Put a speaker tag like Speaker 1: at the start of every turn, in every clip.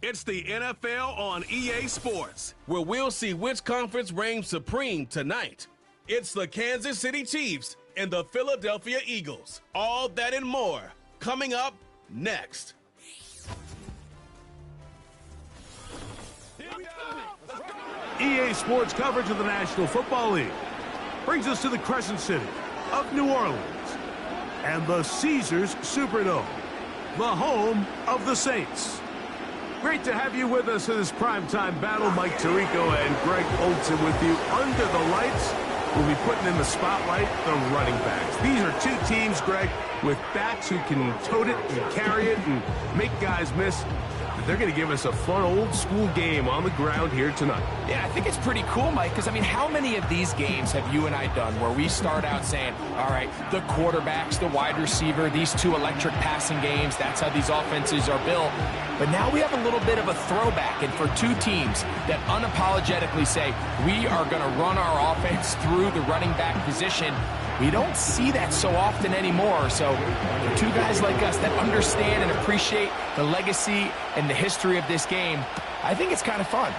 Speaker 1: It's the NFL on EA Sports, where we'll see which conference reigns supreme tonight. It's the Kansas City Chiefs and the Philadelphia Eagles. All that and more coming up next.
Speaker 2: EA Sports coverage of the National Football League brings us to the Crescent City of New Orleans and the Caesars Superdome, the home of the Saints. Great to have you with us in this primetime battle. Mike Tirico and Greg Olson with you under the lights. We'll be putting in the spotlight the running backs. These are two teams, Greg, with backs who can tote it and carry it and make guys miss. They're going to give us a fun old-school game on the ground here tonight.
Speaker 3: Yeah, I think it's pretty cool, Mike, because, I mean, how many of these games have you and I done where we start out saying, all right, the quarterbacks, the wide receiver, these two electric passing games, that's how these offenses are built. But now we have a little bit of a throwback, and for two teams that unapologetically say, we are going to run our offense through the running back position, we don't see that so often anymore. So for two guys like us that understand and appreciate the legacy and the history of this game, I think it's kind of fun.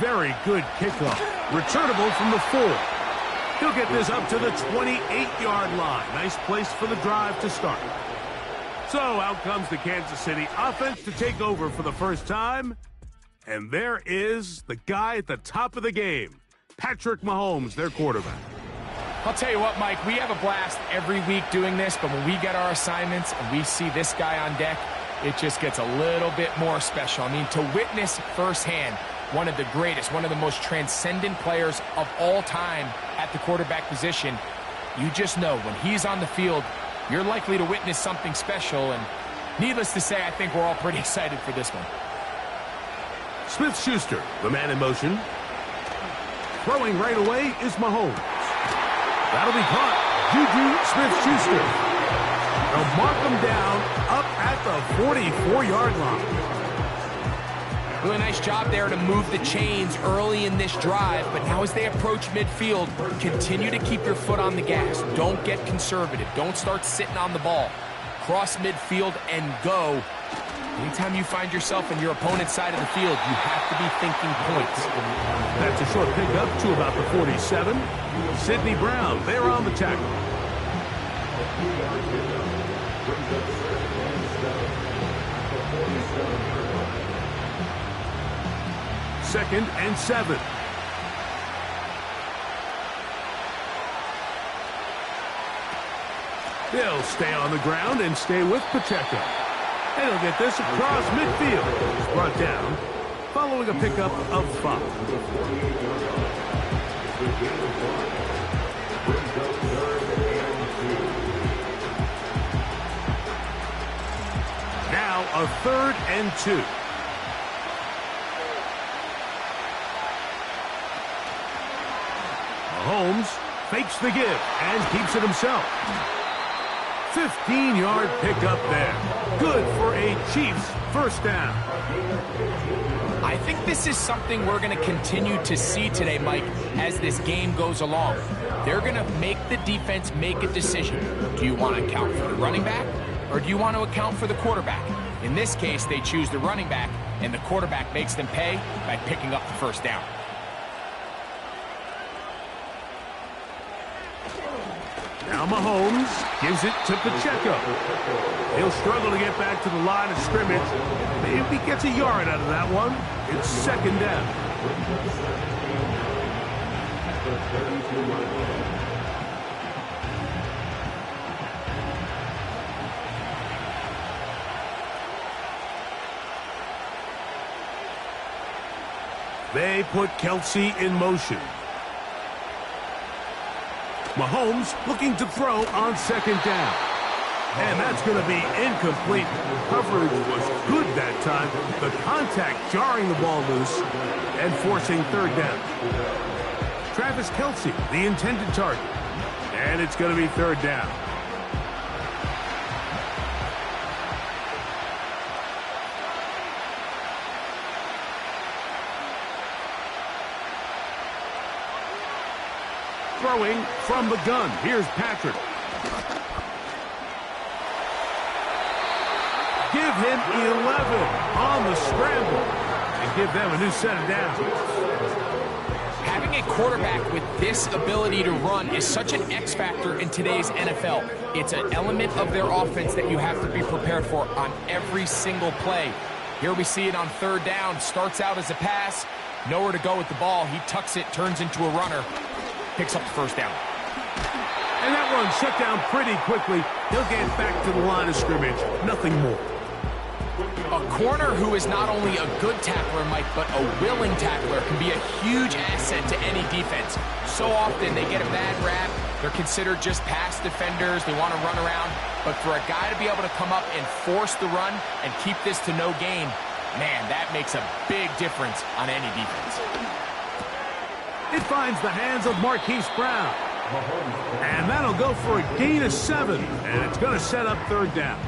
Speaker 2: Very good kickoff. Returnable from the 4. He'll get this up to the 28-yard line. Nice place for the drive to start. So out comes the Kansas City offense to take over for the first time. And there is the guy at the top of the game, Patrick Mahomes, their quarterback.
Speaker 3: I'll tell you what, Mike, we have a blast every week doing this, but when we get our assignments and we see this guy on deck, it just gets a little bit more special. I mean, to witness firsthand one of the greatest, one of the most transcendent players of all time at the quarterback position, you just know when he's on the field, you're likely to witness something special, and needless to say, I think we're all pretty excited for this one.
Speaker 2: Smith-Schuster, the man in motion. Throwing right away is Mahomes. That'll be caught. Juju Smith-Schuster. They'll mark him down up at the 44-yard line.
Speaker 3: Really nice job there to move the chains early in this drive, but now as they approach midfield, continue to keep your foot on the gas. Don't get conservative. Don't start sitting on the ball. Cross midfield and go. Anytime you find yourself in your opponent's side of the field, you have to be thinking points.
Speaker 2: That's a short pickup to about the 47. Sidney Brown, they're on the tackle. Second and 7. They'll stay on the ground and stay with Pacheco. And he'll get this across midfield. He's brought down following a pickup of 5. Now a 3rd and 2. Mahomes fakes the give and keeps it himself. 15-yard pickup there. Good for a Chiefs first down.
Speaker 3: I think this is something we're going to continue to see today, Mike, as this game goes along. They're going to make the defense make a decision. Do you want to account for the running back, or do you want to account for the quarterback? In this case, they choose the running back, and the quarterback makes them pay by picking up the first down.
Speaker 2: Now Mahomes gives it to Pacheco. He'll struggle to get back to the line of scrimmage. Maybe he gets a yard out of that one. It's 2nd down. They put Kelsey in motion. Mahomes looking to throw on 2nd down. And that's going to be incomplete. Coverage was good that time. The contact jarring the ball loose and forcing 3rd down. Travis Kelsey, the intended target. And it's going to be 3rd down. Throwing from the gun. Here's Patrick. give him 11 on the scramble and give them a new set of downs.
Speaker 3: Having a quarterback with this ability to run is such an X factor in today's NFL. It's an element of their offense that you have to be prepared for on every single play. Here we see it on third down. Starts out as a pass. Nowhere to go with the ball. He tucks it, turns into a runner. Picks up the first down.
Speaker 2: And that one shut down pretty quickly. He'll get back to the line of scrimmage. Nothing more.
Speaker 3: A corner who is not only a good tackler, Mike, but a willing tackler can be a huge asset to any defense. So often they get a bad rap. They're considered just pass defenders. They want to run around. But for a guy to be able to come up and force the run and keep this to no gain, man, that makes a big difference on any defense.
Speaker 2: It finds the hands of Marquise Brown. And that'll go for a gain of 7. And it's going to set up third down.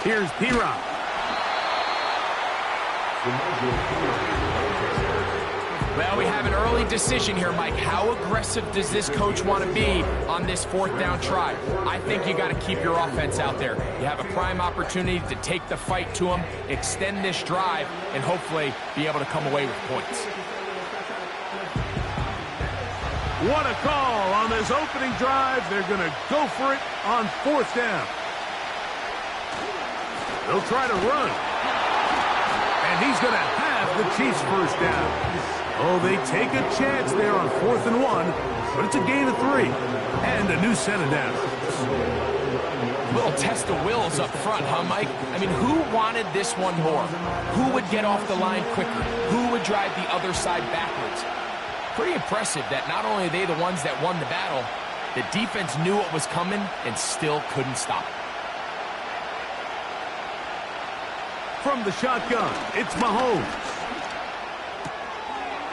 Speaker 2: Here's P-Rock.
Speaker 3: Well, we have an early decision here, Mike. How aggressive does this coach want to be on this fourth down try? I think you got to keep your offense out there. You have a prime opportunity to take the fight to them, extend this drive, and hopefully be able to come away with points.
Speaker 2: What a call on this opening drive. They're going to go for it on fourth down. They'll try to run. And he's going to have the Chiefs first down. Oh, they take a chance there on 4th and 1, but it's a gain of 3 and a new set of downs.
Speaker 3: Little test of wills up front, huh, Mike? I mean, who wanted this one more? Who would get off the line quicker? Who would drive the other side backwards? Pretty impressive that not only are they the ones that won the battle, the defense knew what was coming and still couldn't stop it.
Speaker 2: From the shotgun, it's Mahomes.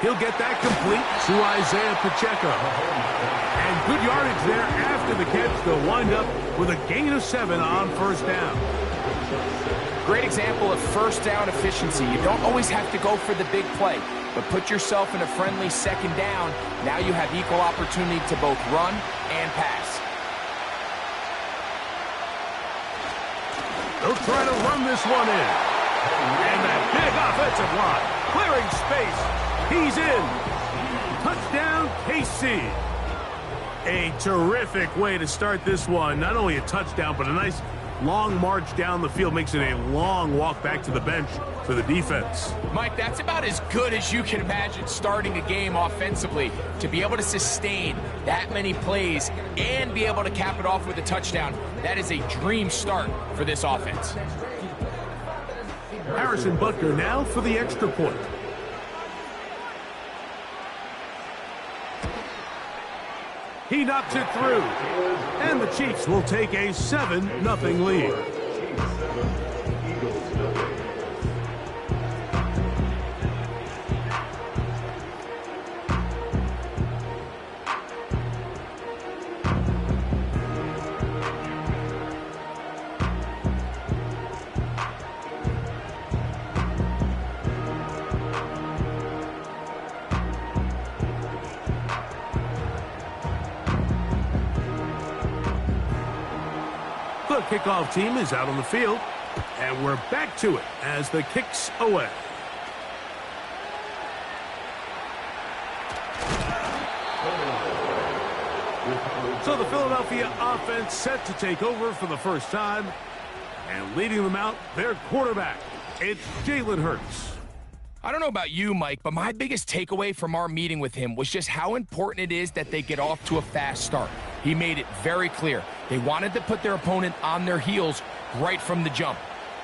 Speaker 2: He'll get that complete to Isaiah Pacheco. And good yardage there after the catch. They'll wind up with a gain of 7 on first down.
Speaker 3: Great example of first down efficiency. You don't always have to go for the big play, but put yourself in a friendly second down. Now you have equal opportunity to both run and pass.
Speaker 2: They'll try to run this one in. And that big offensive line, clearing space. He's in. Touchdown, KC. A terrific way to start this one. Not only a touchdown, but a nice long march down the field. Makes it a long walk back to the bench for the defense.
Speaker 3: Mike, that's about as good as you can imagine starting a game offensively. To be able to sustain that many plays and be able to cap it off with a touchdown, that is a dream start for this offense.
Speaker 2: Harrison Butker now for the extra point. He knocks it through. And the Chiefs will take a 7-0 lead. The kickoff team is out on the field, and we're back to it as the kick's away. So the Philadelphia offense set to take over for the first time, and leading them out, their quarterback, it's Jalen Hurts.
Speaker 3: I don't know about you, Mike, but my biggest takeaway from our meeting with him was just how important it is that they get off to a fast start. He made it very clear. They wanted to put their opponent on their heels right from the jump.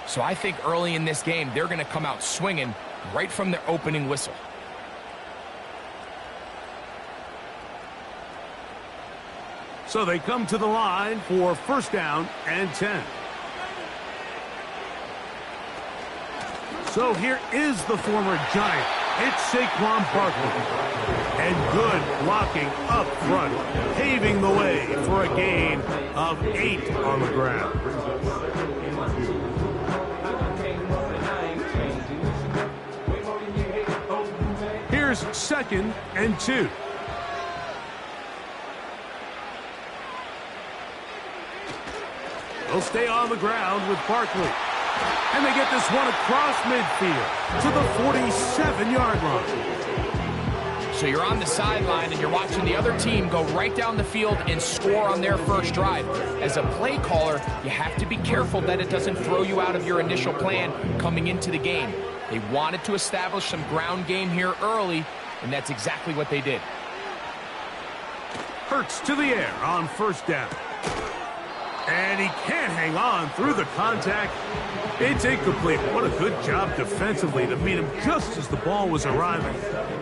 Speaker 3: So I think early in this game, they're going to come out swinging right from their opening whistle.
Speaker 2: So they come to the line for first down and 10. So here is the former Giant It's Saquon Barkley. And good blocking up front, paving the way for a gain of 8 on the ground. Here's 2nd and 2. They'll stay on the ground with Barkley. And they get this one across midfield to the 47-yard line.
Speaker 3: So you're on the sideline and you're watching the other team go right down the field and score on their first drive. As a play caller, you have to be careful that it doesn't throw you out of your initial plan coming into the game. They wanted to establish some ground game here early, and that's exactly what they did.
Speaker 2: Hurts to the air on 1st down. And he can't hang on through the contact. It's incomplete. What a good job defensively to meet him just as the ball was arriving.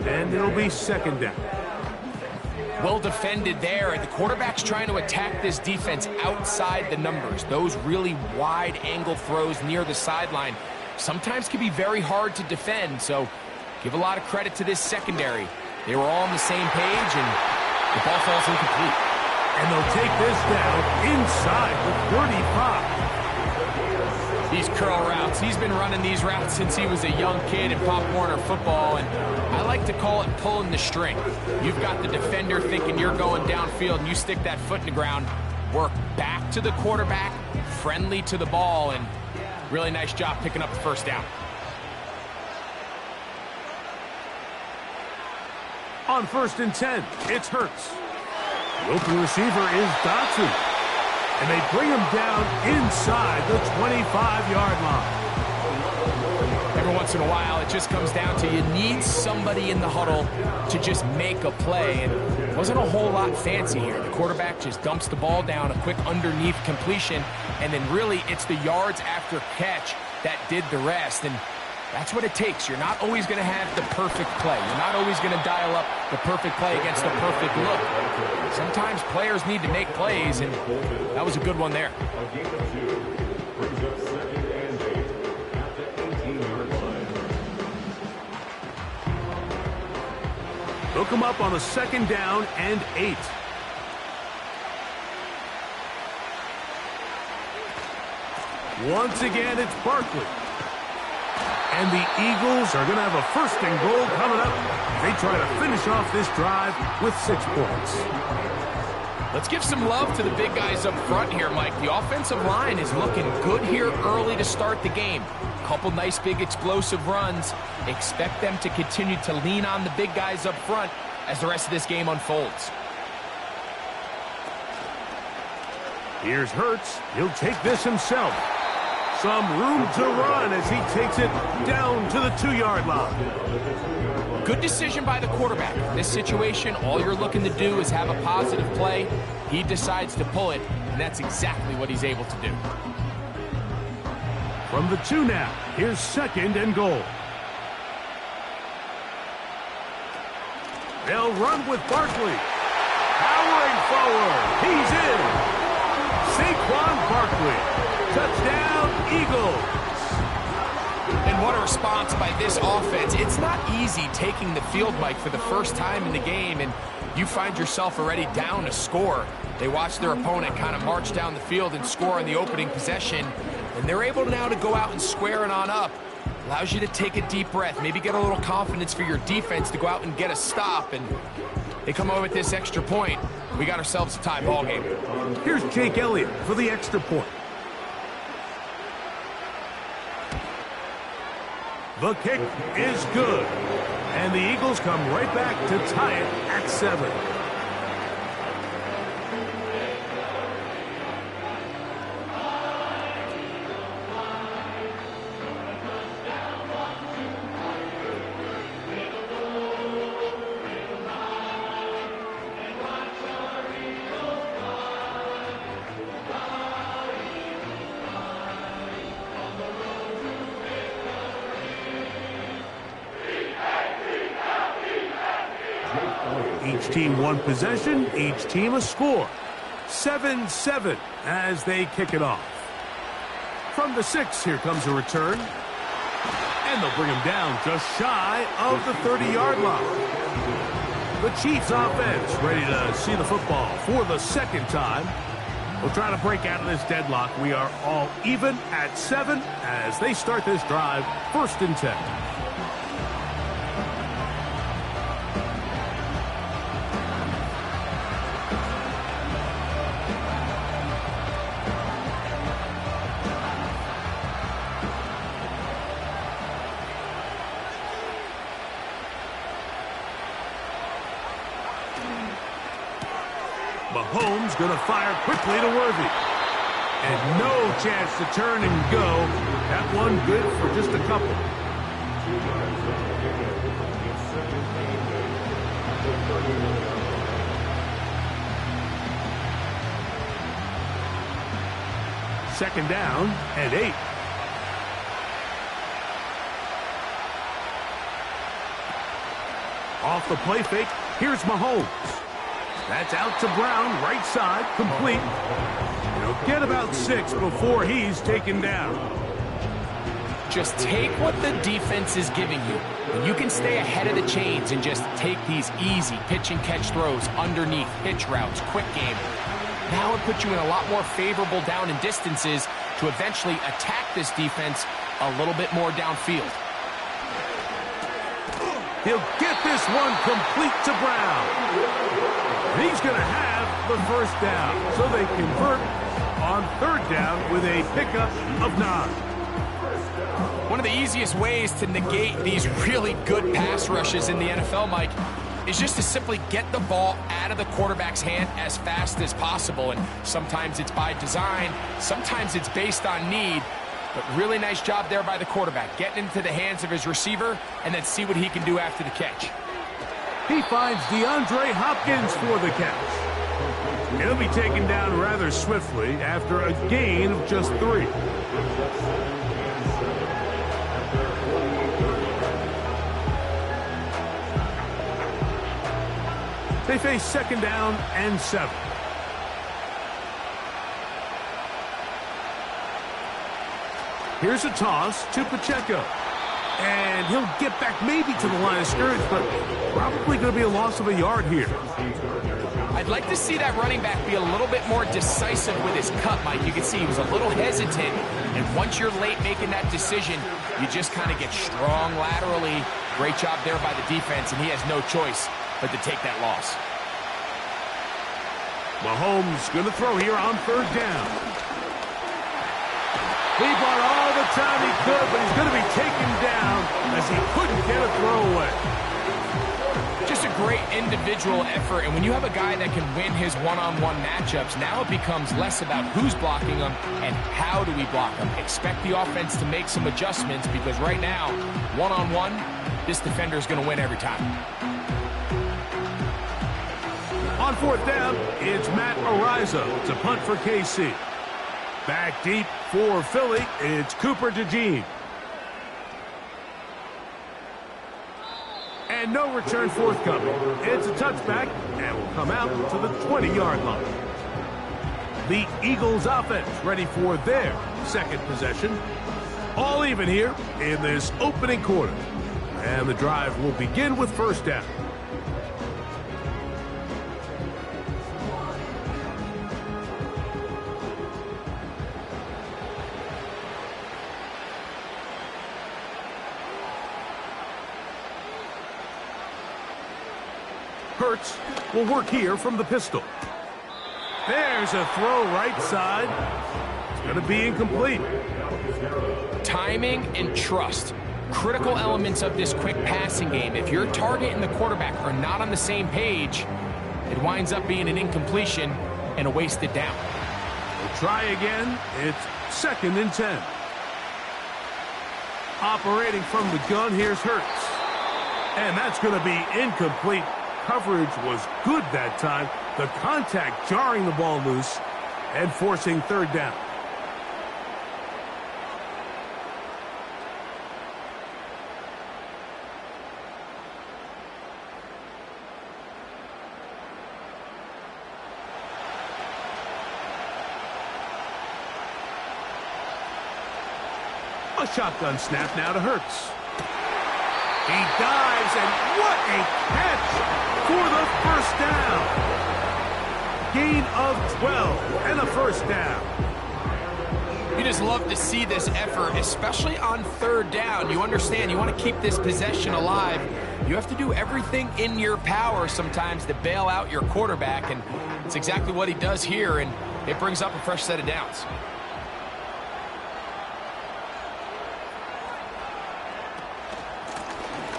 Speaker 2: And it'll be 2nd down.
Speaker 3: Well defended there. The quarterback's trying to attack this defense outside the numbers. Those really wide angle throws near the sideline sometimes can be very hard to defend. So give a lot of credit to this secondary. They were all on the same page, and the ball falls incomplete.
Speaker 2: And they'll take this down inside the 35.
Speaker 3: These curl routes, he's been running these routes since he was a young kid in Pop Warner football, and I like to call it pulling the string. You've got the defender thinking you're going downfield, and you stick that foot in the ground, work back to the quarterback, friendly to the ball, and really nice job picking up the 1st down.
Speaker 2: On 1st and 10, it's Hurts. The open receiver is Dotson. And they bring him down inside the 25-yard line.
Speaker 3: Every once in a while, it just comes down to you need somebody in the huddle to just make a play. And it wasn't a whole lot fancy here. The quarterback just dumps the ball down, a quick underneath completion, and then really it's the yards after catch that did the rest. And that's what it takes. You're not always going to have the perfect play. You're not always going to dial up the perfect play against the perfect look. Sometimes players need to make plays, and that was a good one there.
Speaker 2: Hook him up on a 2nd down and 8. Once again, it's Barkley. And the Eagles are going to have a 1st and goal coming up. They try to finish off this drive with 6 points.
Speaker 3: Let's give some love to the big guys up front here, Mike. The offensive line is looking good here early to start the game. Couple nice big explosive runs. Expect them to continue to lean on the big guys up front as the rest of this game unfolds.
Speaker 2: Here's Hurts. He'll take this himself. Some room to run as he takes it down to the 2-yard line.
Speaker 3: Good decision by the quarterback. In this situation, all you're looking to do is have a positive play. He decides to pull it, and that's exactly what he's able to do.
Speaker 2: From the 2 now, here's 2nd and goal. They'll run with Barkley. Powering forward. He's in. Saquon Barkley. Touchdown, Eagles.
Speaker 3: And what a response by this offense. It's not easy taking the field, Mike, for the first time in the game, and you find yourself already down a score. They watch their opponent kind of march down the field and score in the opening possession, and they're able now to go out and square it on up. Allows you to take a deep breath, maybe get a little confidence for your defense to go out and get a stop, and they come over with this extra point. We got ourselves a tie ball game.
Speaker 2: Here's Jake Elliott for the extra point. The kick is good. And the Eagles come right back to tie it at 7. Each team one possession, each team a score. 7-7 as they kick it off. From the 6, here comes a return. And they'll bring him down just shy of the 30-yard line. The Chiefs offense ready to see the football for the second time. We'll try to break out of this deadlock. We are all even at 7 as they start this drive, 1st and 10. Mahomes going to fire quickly to Worthy. And no chance to turn and go. That one good for just a couple. Second down and 8. Off the play fake, here's Mahomes. That's out to Brown, right side, complete. He'll get about 6 before he's taken down.
Speaker 3: Just take what the defense is giving you. When you can stay ahead of the chains and just take these easy pitch and catch throws underneath, hitch routes, quick game, now it puts you in a lot more favorable down and distances to eventually attack this defense a little bit more downfield.
Speaker 2: He'll get this one complete to Brown. And he's going to have the first down. So they convert on 3rd down with a pickup of 9.
Speaker 3: One of the easiest ways to negate these really good pass rushes in the NFL, Mike, is just to simply get the ball out of the quarterback's hand as fast as possible. And sometimes it's by design, sometimes it's based on need. But really nice job there by the quarterback, getting into the hands of his receiver and then see what he can do after the catch.
Speaker 2: He finds DeAndre Hopkins for the catch. He'll be taken down rather swiftly after a gain of just 3. They face 2nd down and 7. Here's a toss to Pacheco. And he'll get back maybe to the line of scrimmage, but probably going to be a loss of a yard here.
Speaker 3: I'd like to see that running back be a little bit more decisive with his cut, Mike. You can see he was a little hesitant, and once you're late making that decision, you just kind of get strong laterally. Great job there by the defense, and he has no choice but to take that loss.
Speaker 2: Mahomes going to throw here on 3rd down. He bought all the time he could, but he's going to be taken down as he couldn't get a throw away.
Speaker 3: Just a great individual effort, and when you have a guy that can win his one-on-one matchups, now it becomes less about who's blocking him and how do we block him. Expect the offense to make some adjustments because right now, one-on-one, this defender is going to win every time.
Speaker 2: On 4th down, it's Matt Ariza to punt for KC. Back deep for Philly, it's Cooper DeJean. And no return forthcoming. It's a touchback and will come out to the 20-yard line. The Eagles offense ready for their 2nd possession. All even here in this opening quarter. And the drive will begin with 1st down. Hurts will work here from the pistol. There's a throw right side. It's going to be incomplete.
Speaker 3: Timing and trust. Critical elements of this quick passing game. If your target and the quarterback are not on the same page, it winds up being an incompletion and a wasted down.
Speaker 2: We'll try again. It's 2nd and 10. Operating from the gun, here's Hurts. And that's going to be incomplete. Coverage was good that time. The contact jarring the ball loose and forcing 3rd down. A shotgun snap now to Hurts. He dives, and what a catch for the first down. Gain of 12 and a first down.
Speaker 3: You just love to see this effort, especially on third down. You understand, you want to keep this possession alive. You have to do everything in your power sometimes to bail out your quarterback, and it's exactly what he does here, and it brings up a fresh set of downs.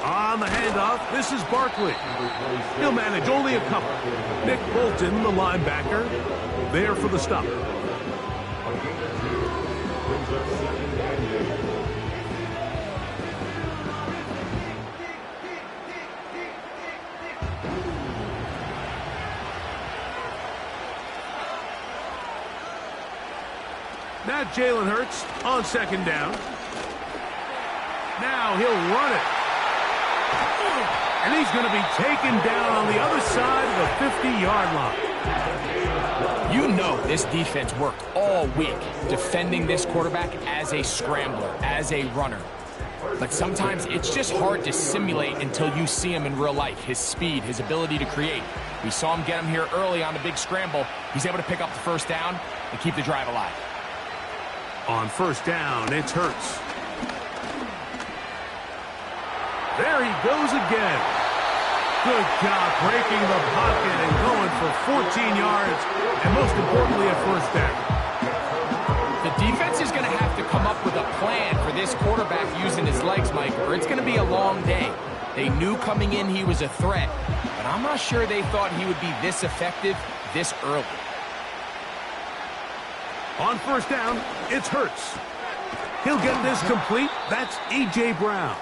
Speaker 2: On the handoff, this is Barkley. He'll manage only a couple. Nick Bolton, the linebacker, there for the stop. Now Jalen Hurts on second down. Now he'll run it. And he's going to be taken down on the other side of the 50-yard line.
Speaker 3: You know this defense worked all week defending this quarterback as a scrambler, as a runner. But sometimes it's just hard to simulate until you see him in real life. His speed, his ability to create. We saw him get him here early on the big scramble. He's able to pick up the first down and keep the drive alive.
Speaker 2: On first down, it's Hurts. There he goes again. Good job breaking the pocket and going for 14 yards, and most importantly, a first down.
Speaker 3: The defense is going to have to come up with a plan for this quarterback using his legs, Mike, or it's going to be a long day. They knew coming in he was a threat, but I'm not sure they thought he would be this effective this early.
Speaker 2: On first down, it's Hurts. He'll get this complete. That's A.J. Brown.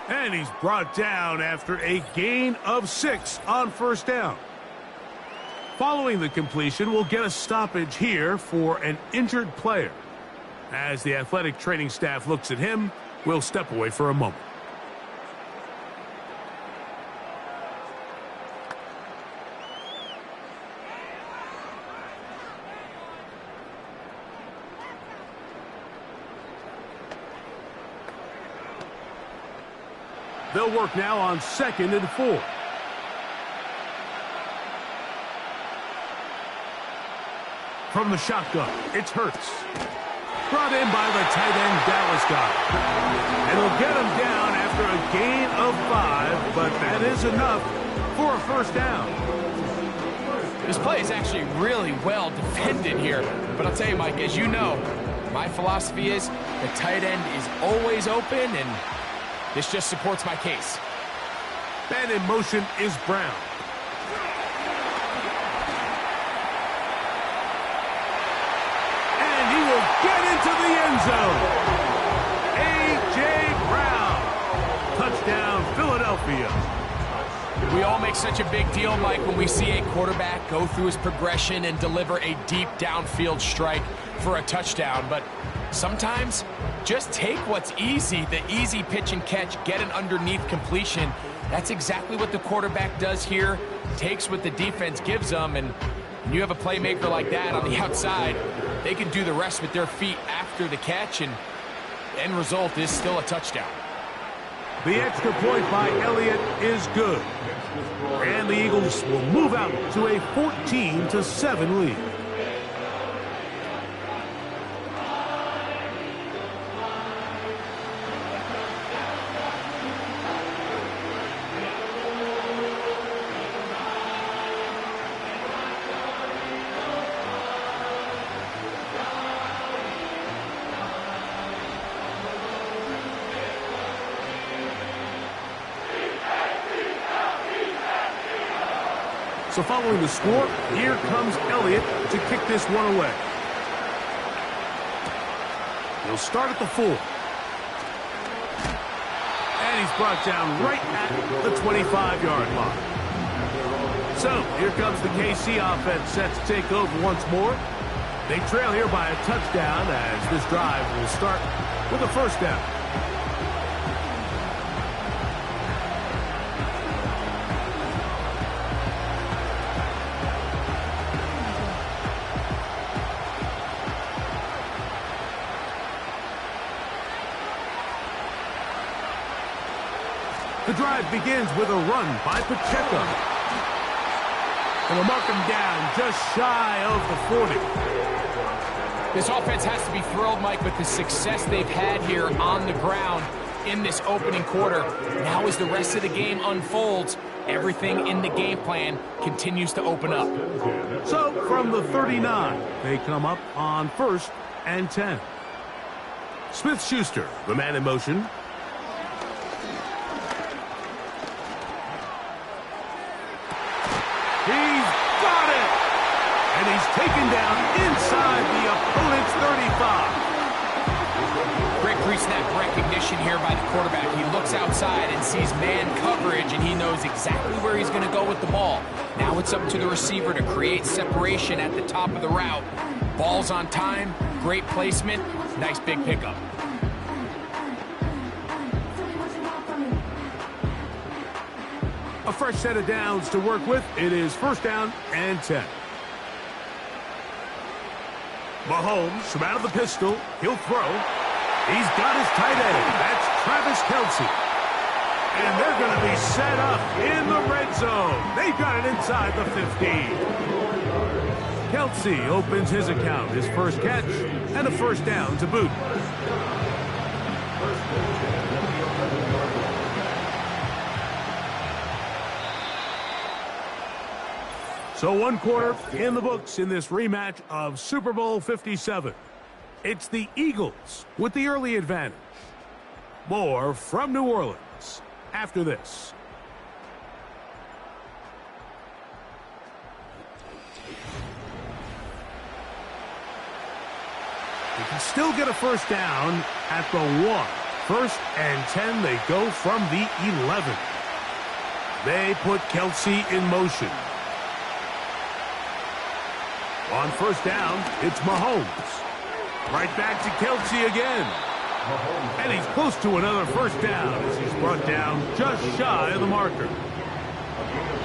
Speaker 2: And he's brought down after a gain of 6 on first down. Following the completion, we'll get a stoppage here for an injured player. As the athletic training staff looks at him, we'll step away for a moment. They'll work now on 2nd and 4. From the shotgun, it's Hurts. Brought in by the tight end Dallas guy. And he'll get him down after a gain of 5, but that is enough for a first down.
Speaker 3: This play is actually really well defended here. But I'll tell you, Mike, as you know, my philosophy is the tight end is always open, and this just supports my case.
Speaker 2: And in motion is Brown. And he will get into the end zone. A.J. Brown. Touchdown, Philadelphia.
Speaker 3: We all make such a big deal, Mike, when we see a quarterback go through his progression and deliver a deep downfield strike for a touchdown. But sometimes, just take what's easy, the easy pitch and catch, get an underneath completion. That's exactly what the quarterback does here, takes what the defense gives them, and when you have a playmaker like that on the outside, they can do the rest with their feet after the catch, and the end result is still a touchdown.
Speaker 2: The extra point by Elliott is good, and the Eagles will move out to a 14-7 lead. So following the score, here comes Elliott to kick this one away. He'll start at the 4. And he's brought down right at the 25-yard line. So here comes the KC offense set to take over once more. They trail here by a touchdown as this drive will start with a first down. The drive begins with a run by Pacheco. And they'll mark him down just shy of the 40.
Speaker 3: This offense has to be thrilled, Mike, with the success they've had here on the ground in this opening quarter. Now as the rest of the game unfolds, everything in the game plan continues to open up.
Speaker 2: So from the 39, they come up on 1st and 10. Smith-Schuster, the man in motion. He's got it! And he's taken down inside the opponent's 35.
Speaker 3: Great pre-snap recognition here by the quarterback. He looks outside and sees man coverage, and he knows exactly where he's going to go with the ball. Now it's up to the receiver to create separation at the top of the route. Ball's on time, great placement, nice big pickup.
Speaker 2: A fresh set of downs to work with. It is 1st down and 10. Mahomes from out of the pistol. He'll throw. He's got his tight end. That's Travis Kelce. And they're going to be set up in the red zone. They've got it inside the 15. Kelce opens his account. His first catch and a 1st down to boot. So 1 quarter in the books in this rematch of Super Bowl 57. It's the Eagles with the early advantage. More from New Orleans after this. They can still get a 1st down at the 1. 1st and 10, they go from the 11. They put Kelce in motion. On 1st down, it's Mahomes. Right back to Kelce again. And he's close to another 1st down as he's brought down just shy of the marker.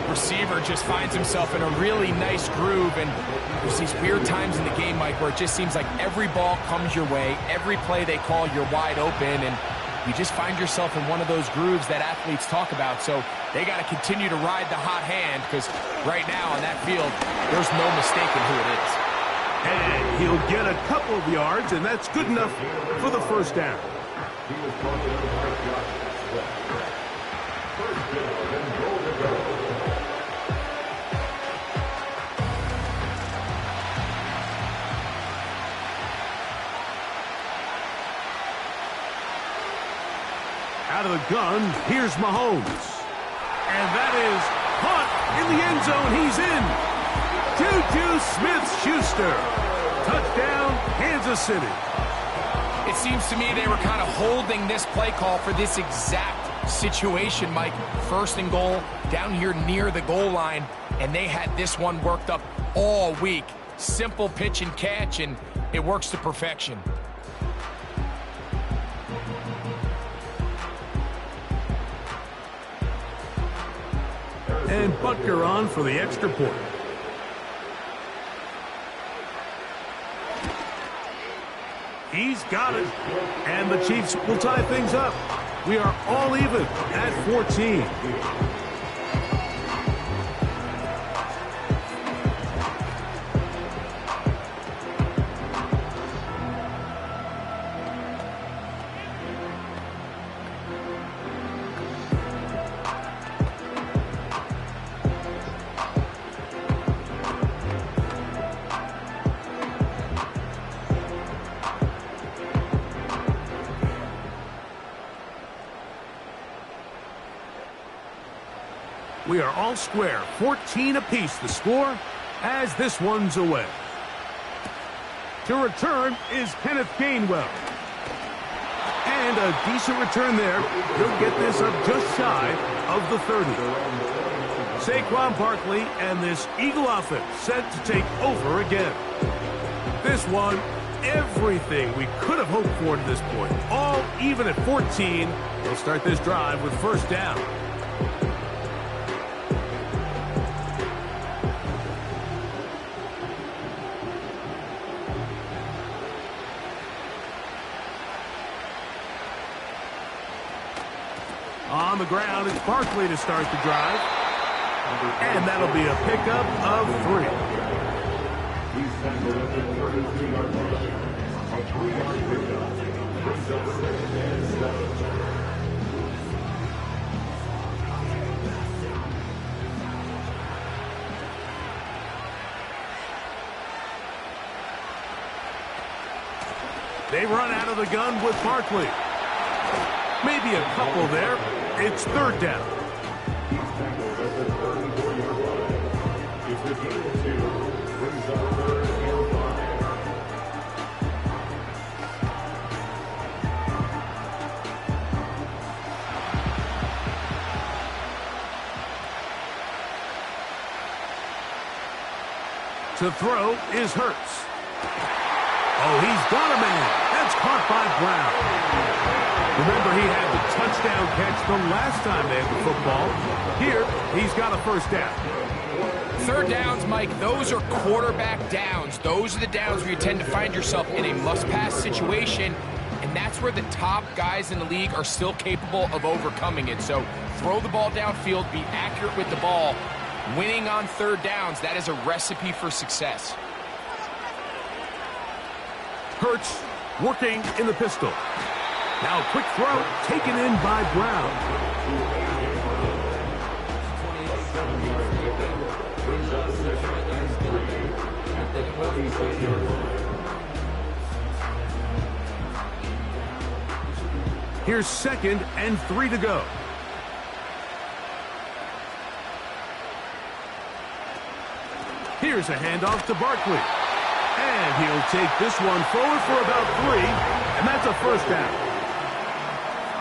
Speaker 3: Receiver just finds himself in a really nice groove, and there's these weird times in the game, Mike, where it just seems like every ball comes your way, every play they call, you're wide open, and you just find yourself in one of those grooves that athletes talk about. So they got to continue to ride the hot hand, because right now on that field, there's no mistaking who it is.
Speaker 2: And he'll get a couple of yards, and that's good enough for the 1st down. Out of the gun, here's Mahomes. And that is caught in the end zone. He's in. Juju Smith-Schuster. Touchdown, Kansas City.
Speaker 3: It seems to me they were kind of holding this play call for this exact situation, Mike. 1st and goal, down here near the goal line, and they had this one worked up all week. Simple pitch and catch, and it works to perfection.
Speaker 2: And Butker on for the extra point. He's got it. And the Chiefs will tie things up. We are all even at 14. We are all square, 14 apiece the score as this one's away. To return is Kenneth Gainwell. And a decent return there. He'll get this up just shy of the 30. Saquon Barkley and this Eagle offense set to take over again. This one, everything we could have hoped for to this point. All even at 14. They'll start this drive with 1st down. On the ground, it's Barkley to start the drive. And that'll be a pickup of 3. They run out of the gun with Barkley. Maybe a couple there. It's 3rd down. To throw is Hurts. Oh, he's got a man. That's caught by Brown. Remember, he had the touchdown catch the last time they had the football. Here, he's got a 1st down.
Speaker 3: 3rd downs, Mike, those are quarterback downs. Those are the downs where you tend to find yourself in a must-pass situation, and that's where the top guys in the league are still capable of overcoming it. So throw the ball downfield, be accurate with the ball. Winning on 3rd downs, that is a recipe for success.
Speaker 2: Hurts working in the pistol. Now quick throw taken in by Brown. Here's 2nd and 3 to go. Here's a handoff to Barkley. And he'll take this one forward for about 3, and that's a 1st down.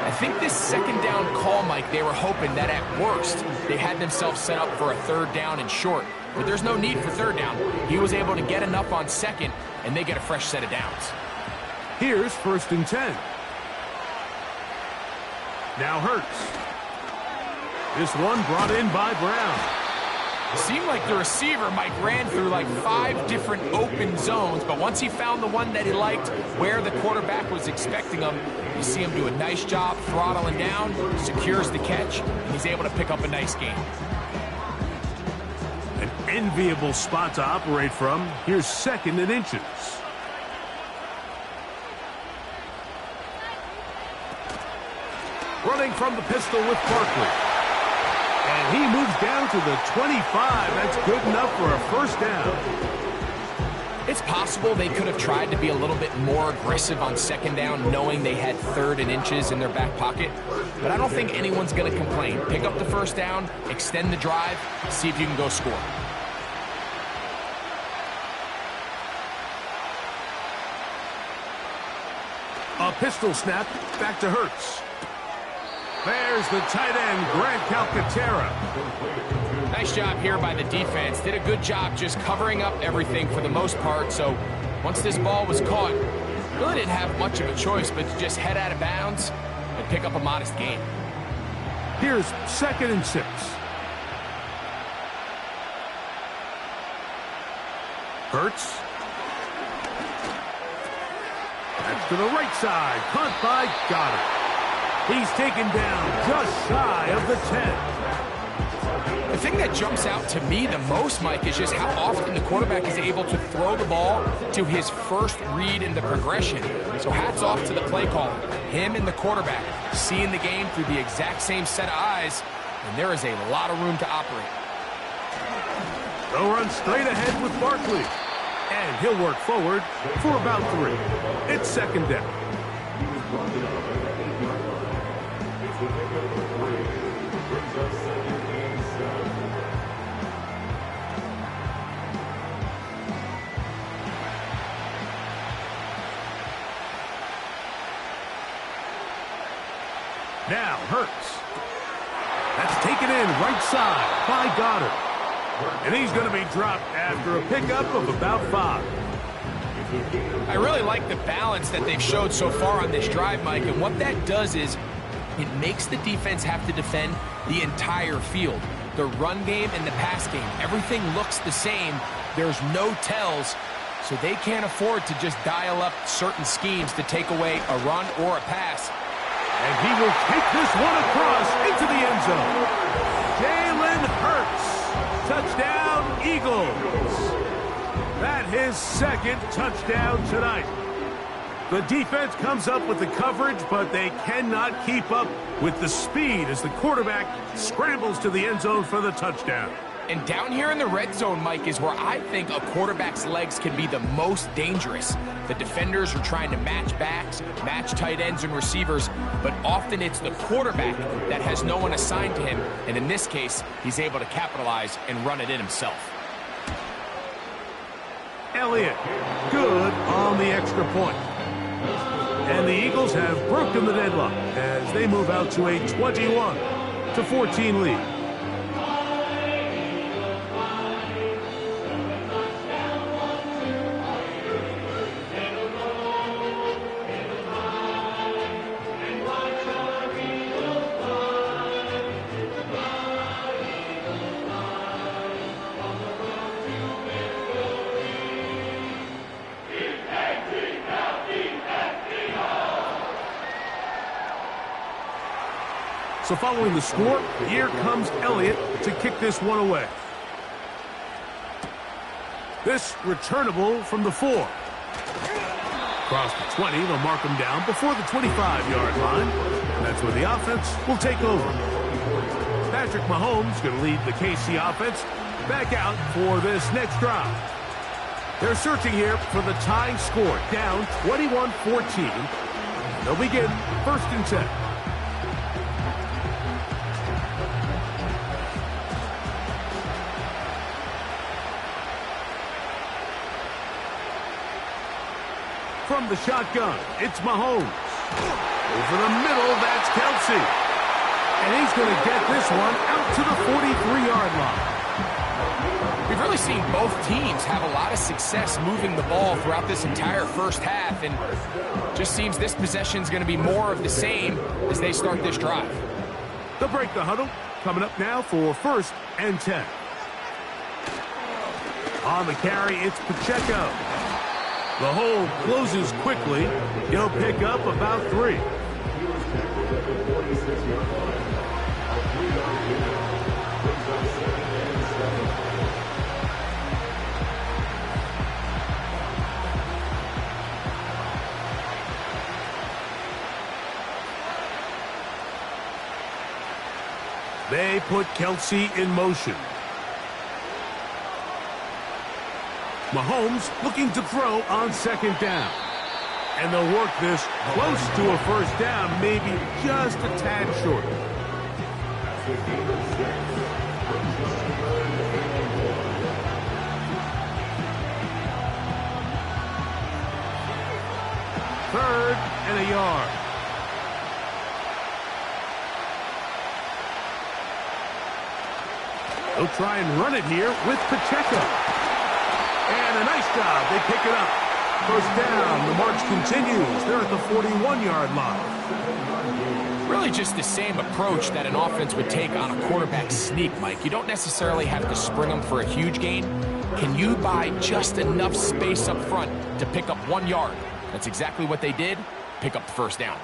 Speaker 3: I think this 2nd down call, Mike, they were hoping that at worst they had themselves set up for a 3rd down and short. But there's no need for 3rd down. He was able to get enough on 2nd, and they get a fresh set of downs.
Speaker 2: Here's 1st and 10. Now Hurts. This one brought in by Brown.
Speaker 3: It seemed like the receiver, Mike, ran through like 5 different open zones, but once he found the one that he liked, where the quarterback was expecting him, you see him do a nice job throttling down, secures the catch, and he's able to pick up a nice gain.
Speaker 2: An enviable spot to operate from. Here's 2nd and inches. Running from the pistol with Barkley. And he moves down to the 25. That's good enough for a 1st down.
Speaker 3: It's possible they could have tried to be a little bit more aggressive on 2nd down, knowing they had 3rd and inches in their back pocket. But I don't think anyone's going to complain. Pick up the 1st down, extend the drive, see if you can go score.
Speaker 2: A pistol snap back to Hurts. There's the tight end, Grant Calcaterra.
Speaker 3: Nice job here by the defense. Did a good job just covering up everything for the most part. So once this ball was caught, really didn't have much of a choice but to just head out of bounds and pick up a modest gain.
Speaker 2: Here's 2nd and 6. Hurts. That's to the right side. Caught by Goddard. He's taken down just shy of the 10.
Speaker 3: The thing that jumps out to me the most, Mike, is just how often the quarterback is able to throw the ball to his first read in the progression. So hats off to the play caller. Him and the quarterback seeing the game through the exact same set of eyes, and there is a lot of room to operate.
Speaker 2: They'll run straight ahead with Barkley. And he'll work forward for about 3. It's 2nd down. Now Hurts. That's taken in right side by Goddard. And he's going to be dropped after a pickup of about 5.
Speaker 3: I really like the balance that they've showed so far on this drive, Mike, and what that does is it makes the defense have to defend the entire field. The run game and the pass game, everything looks the same. There's no tells, so they can't afford to just dial up certain schemes to take away a run or a pass.
Speaker 2: And he will take this one across into the end zone. Jalen Hurts. Touchdown, Eagles. That his second touchdown tonight. The defense comes up with the coverage, but they cannot keep up with the speed as the quarterback scrambles to the end zone for the touchdown.
Speaker 3: And down here in the red zone, Mike, is where I think a quarterback's legs can be the most dangerous. The defenders are trying to match backs, match tight ends and receivers, but often it's the quarterback that has no one assigned to him, and in this case, he's able to capitalize and run it in himself.
Speaker 2: Elliott, good on the extra point. And the Eagles have broken the deadlock as they move out to a 21-14 lead. So following the score, here comes Elliott to kick this one away. This returnable from the 4. Across the 20, they'll mark him down before the 25-yard line. And that's where the offense will take over. Patrick Mahomes going to lead the KC offense back out for this next drive. They're searching here for the tying score, down 21-14. They'll begin 1st and 10. From the shotgun, it's Mahomes. Over the middle, that's Kelsey. And he's going to get this one out to the 43-yard line.
Speaker 3: We've really seen both teams have a lot of success moving the ball throughout this entire first half, and just seems this possession is going to be more of the same as they start this drive.
Speaker 2: They'll break the huddle. Coming up now for 1st and 10. On the carry, it's Pacheco. The hole closes quickly. He'll pick up about 3. They put Kelsey in motion. Mahomes looking to throw on 2nd down. And they'll work this close to a 1st down, maybe just a tad short. Third and a yard. They'll try and run it here with Pacheco. And a nice job. They pick it up. 1st down. The march continues. They're at the 41-yard line.
Speaker 3: Really just the same approach that an offense would take on a quarterback sneak, Mike. You don't necessarily have to spring them for a huge gain. Can you buy just enough space up front to pick up 1 yard? That's exactly what they did. Pick up the 1st down.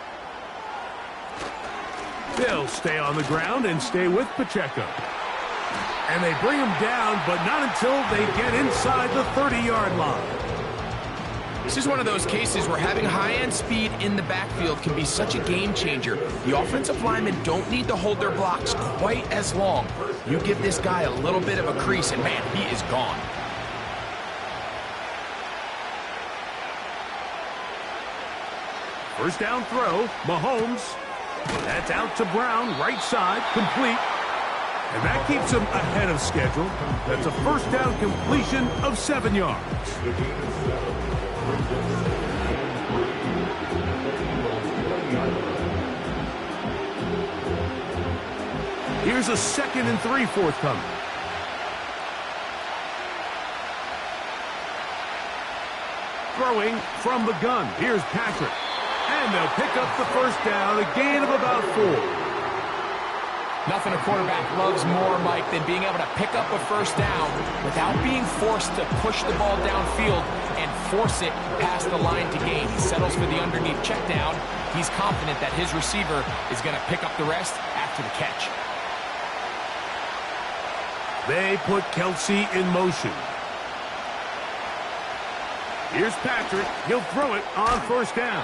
Speaker 2: They'll stay on the ground and stay with Pacheco. And they bring him down, but not until they get inside the 30-yard line.
Speaker 3: This is one of those cases where having high-end speed in the backfield can be such a game changer. The offensive linemen don't need to hold their blocks quite as long. You give this guy a little bit of a crease, and man, he is gone.
Speaker 2: First down throw, Mahomes. That's out to Brown, right side, complete. And that keeps him ahead of schedule. That's a 1st down completion of 7 yards. Here's a 2nd and 3 forthcoming. Throwing from the gun. Here's Patrick. And they'll pick up the 1st down, a gain of about 4.
Speaker 3: Nothing a quarterback loves more, Mike, than being able to pick up a 1st down without being forced to push the ball downfield and force it past the line to gain. He settles for the underneath check down. He's confident that his receiver is going to pick up the rest after the catch.
Speaker 2: They put Kelsey in motion. Here's Patrick. He'll throw it on first down.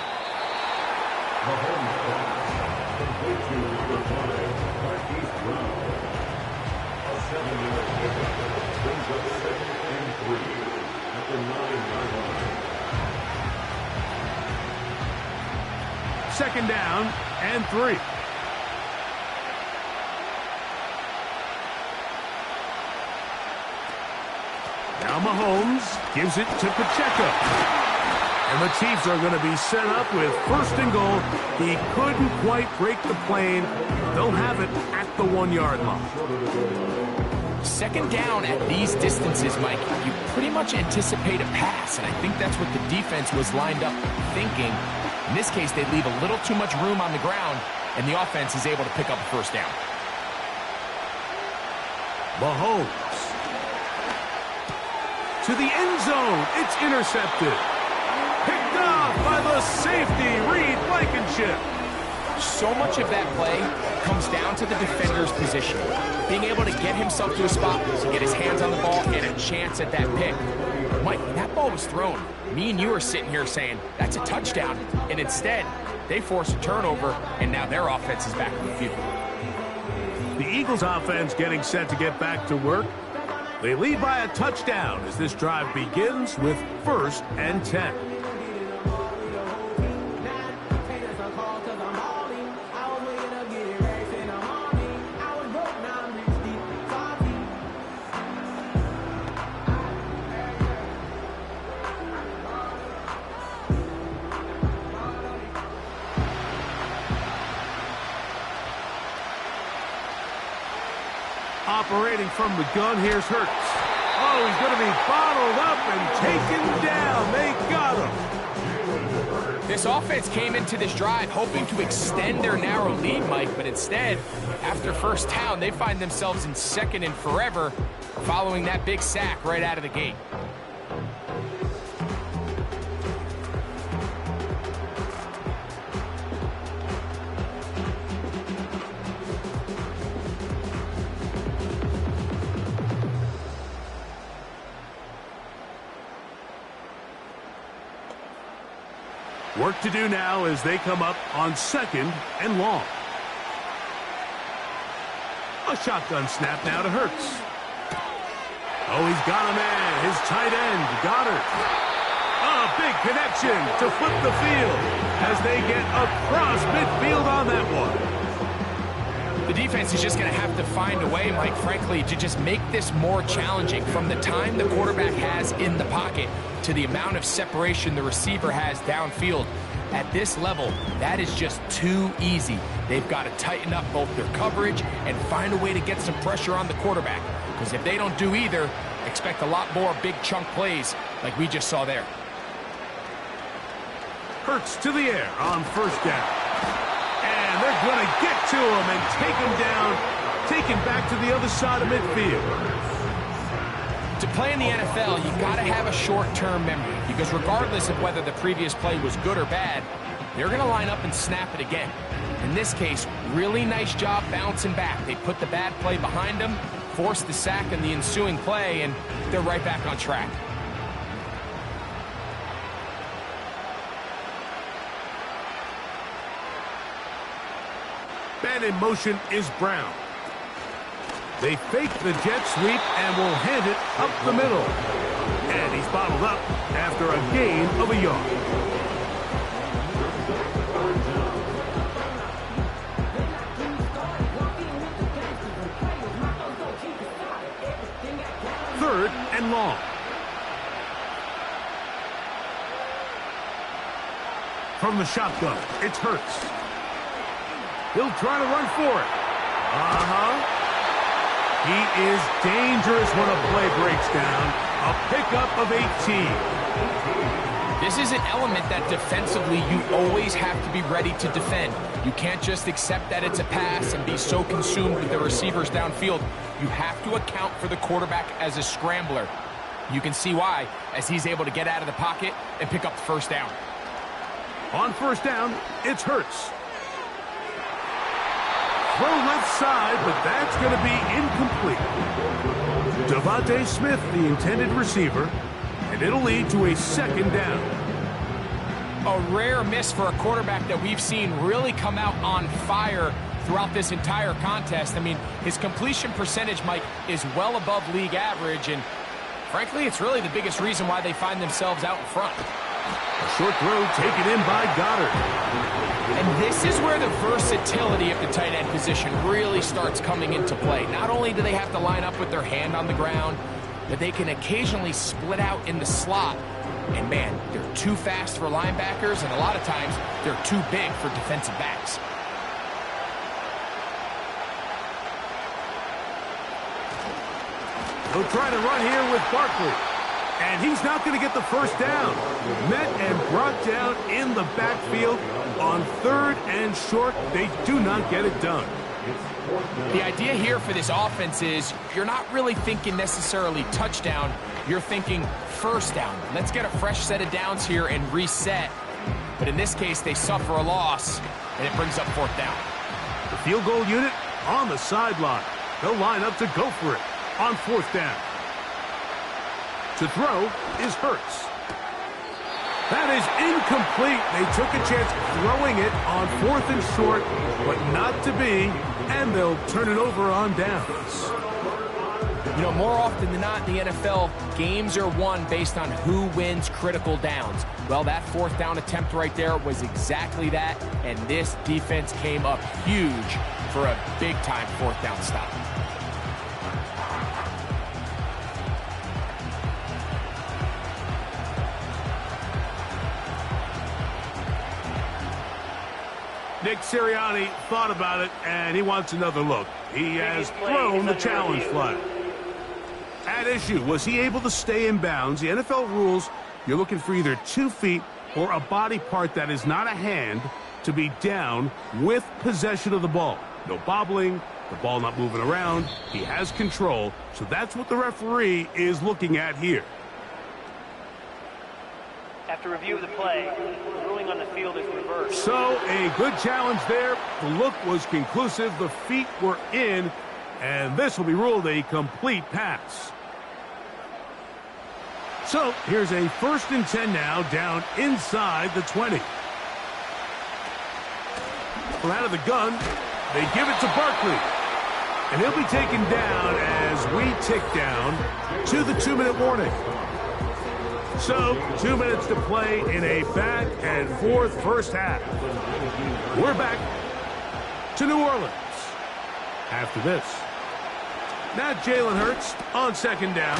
Speaker 2: Second down and 3. Now Mahomes gives it to Pacheco. And the Chiefs are going to be set up with first and goal. He couldn't quite break the plane. They'll have it at the 1-yard line.
Speaker 3: Second down at these distances, Mike, you pretty much anticipate a pass, and I think that's what the defense was lined up thinking. In this case, they leave a little too much room on the ground, and the offense is able to pick up a first down.
Speaker 2: Mahomes. To the end zone. It's intercepted. Picked off by the safety, Reed Blankenship.
Speaker 3: So much of that play comes down to the defender's position. Being able to get himself to a spot to get his hands on the ball and a chance at that pick. Mike, when that ball was thrown, me and you are sitting here saying, that's a touchdown. And instead, they force a turnover, and now their offense is back in the field.
Speaker 2: The Eagles offense getting set to get back to work. They lead by a touchdown as this drive begins with 1st and 10. Operating from the gun, here's Hurts. Oh, he's going to be bottled up and taken down. They got him.
Speaker 3: This offense came into this drive hoping to extend their narrow lead, Mike, but instead, after first down, they find themselves in second and forever following that big sack right out of the gate.
Speaker 2: Work to do now as they come up on 2nd and long. A shotgun snap now to Hurts. Oh, he's got a man. His tight end, Goddard. A big connection to flip the field as they get across midfield on that one.
Speaker 3: The defense is just going to have to find a way, Mike, frankly, to just make this more challenging from the time the quarterback has in the pocket to the amount of separation the receiver has downfield. At this level, that is just too easy. They've got to tighten up both their coverage and find a way to get some pressure on the quarterback. Because if they don't do either, expect a lot more big chunk plays like we just saw there.
Speaker 2: Hurts to the air on first down. And they're going to get to him and take him down, take him back to the other side of midfield.
Speaker 3: To play in the NFL, you got to have a short-term memory because regardless of whether the previous play was good or bad, they're going to line up and snap it again. In this case, really nice job bouncing back. They put the bad play behind them, forced the sack in the ensuing play, and they're right back on track.
Speaker 2: Man in motion is Brown. They fake the jet sweep and will hand it up the middle. And he's bottled up after a gain of a yard. Third and long. From the shotgun, it's Hurts. He'll try to run for it. He is dangerous when a play breaks down. A pickup of 18.
Speaker 3: This is an element that defensively you always have to be ready to defend. You can't just accept that it's a pass and be so consumed with the receivers downfield. You have to account for the quarterback as a scrambler. You can see why, as he's able to get out of the pocket and pick up the first down.
Speaker 2: On first down, it's Hurts. Throw left side, but that's going to be incomplete. Devontae Smith, the intended receiver, and it'll lead to a second down.
Speaker 3: A rare miss for a quarterback that we've seen really come out on fire throughout this entire contest. I mean, his completion percentage, Mike, is well above league average, and frankly, it's really the biggest reason why they find themselves out in front.
Speaker 2: A short throw taken in by Goddard.
Speaker 3: And this is where the versatility of the tight end position really starts coming into play. Not only do they have to line up with their hand on the ground, but they can occasionally split out in the slot. And man, they're too fast for linebackers, and a lot of times they're too big for defensive backs.
Speaker 2: They'll try to run here with Barkley. And he's not going to get the first down. Met and brought down in the backfield on 3rd and short. They do not get it done.
Speaker 3: The idea here for this offense is you're not really thinking necessarily touchdown. You're thinking first down. Let's get a fresh set of downs here and reset. But in this case, they suffer a loss, and it brings up 4th down.
Speaker 2: The field goal unit on the sideline. They'll line up to go for it on 4th down. To throw is Hurts. That is incomplete. They took a chance throwing it on 4th and short, but not to be, and they'll turn it over on downs.
Speaker 3: You know, more often than not in the NFL, games are won based on who wins critical downs. Well, that 4th down attempt right there was exactly that, and this defense came up huge for a big-time 4th down stop.
Speaker 2: Nick Sirianni thought about it, and he wants another look. He has thrown the challenge flag. At issue, was he able to stay in bounds? The NFL rules, you're looking for either 2 feet or a body part that is not a hand to be down with possession of the ball. No bobbling, the ball not moving around. He has control, so that's what the referee is looking at here.
Speaker 4: After review of the play, the ruling on the field is reversed.
Speaker 2: So, a good challenge there. The look was conclusive. The feet were in, and this will be ruled a complete pass. So, here's a 1st and 10 now, down inside the 20. From out of the gun, they give it to Barkley. And he'll be taken down as we tick down to the 2-minute warning. So, 2 minutes to play in a back-and-forth first half. We're back to New Orleans after this. Now Jalen Hurts on 2nd down.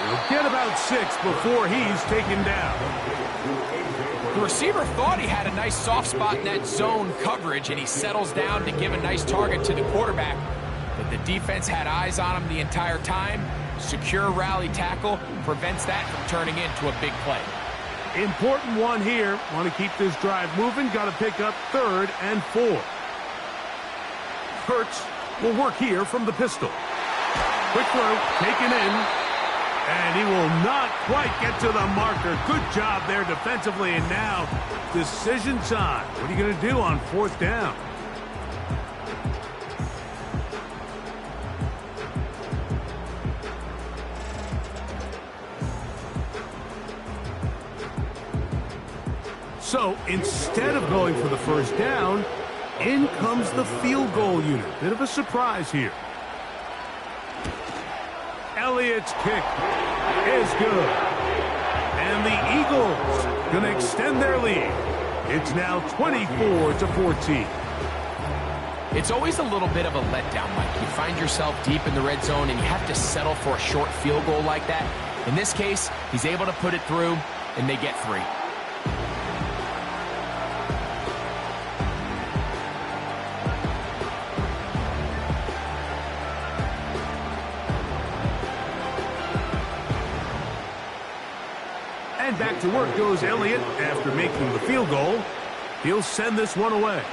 Speaker 2: He'll get about 6 before he's taken down.
Speaker 3: The receiver thought he had a nice soft spot in that zone coverage, and he settles down to give a nice target to the quarterback. But the defense had eyes on him the entire time. Secure rally tackle prevents that from turning into a big play.
Speaker 2: Important one here. Want to keep this drive moving. Got to pick up 3rd and 4. Hurts will work here from the pistol. Quick throw, taken in. And he will not quite get to the marker. Good job there defensively. And now, decision time. What are you going to do on 4th down? So, instead of going for the first down, in comes the field goal unit. Bit of a surprise here. Elliott's kick is good. And the Eagles going to extend their lead. It's now 24-14.
Speaker 3: It's always a little bit of a letdown, Mike. You find yourself deep in the red zone, and you have to settle for a short field goal like that. In this case, he's able to put it through, and they get 3.
Speaker 2: And back to work goes Elliott after making the field goal. He'll send this one away.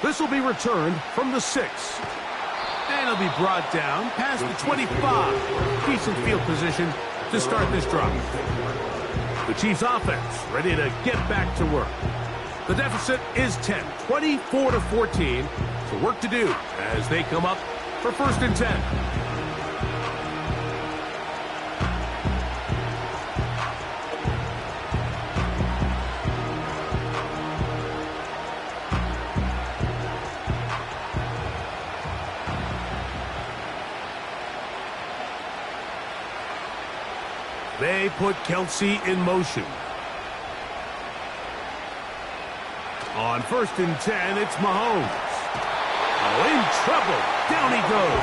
Speaker 2: This will be returned from the 6. And he'll be brought down past the 25. Decent field position to start this drive. The Chiefs offense ready to get back to work. The deficit is 10, 24-14. So work to do as they come up for 1st and 10. They put Kelsey in motion. On 1st and 10, it's Mahomes. Oh, in trouble. Down he goes.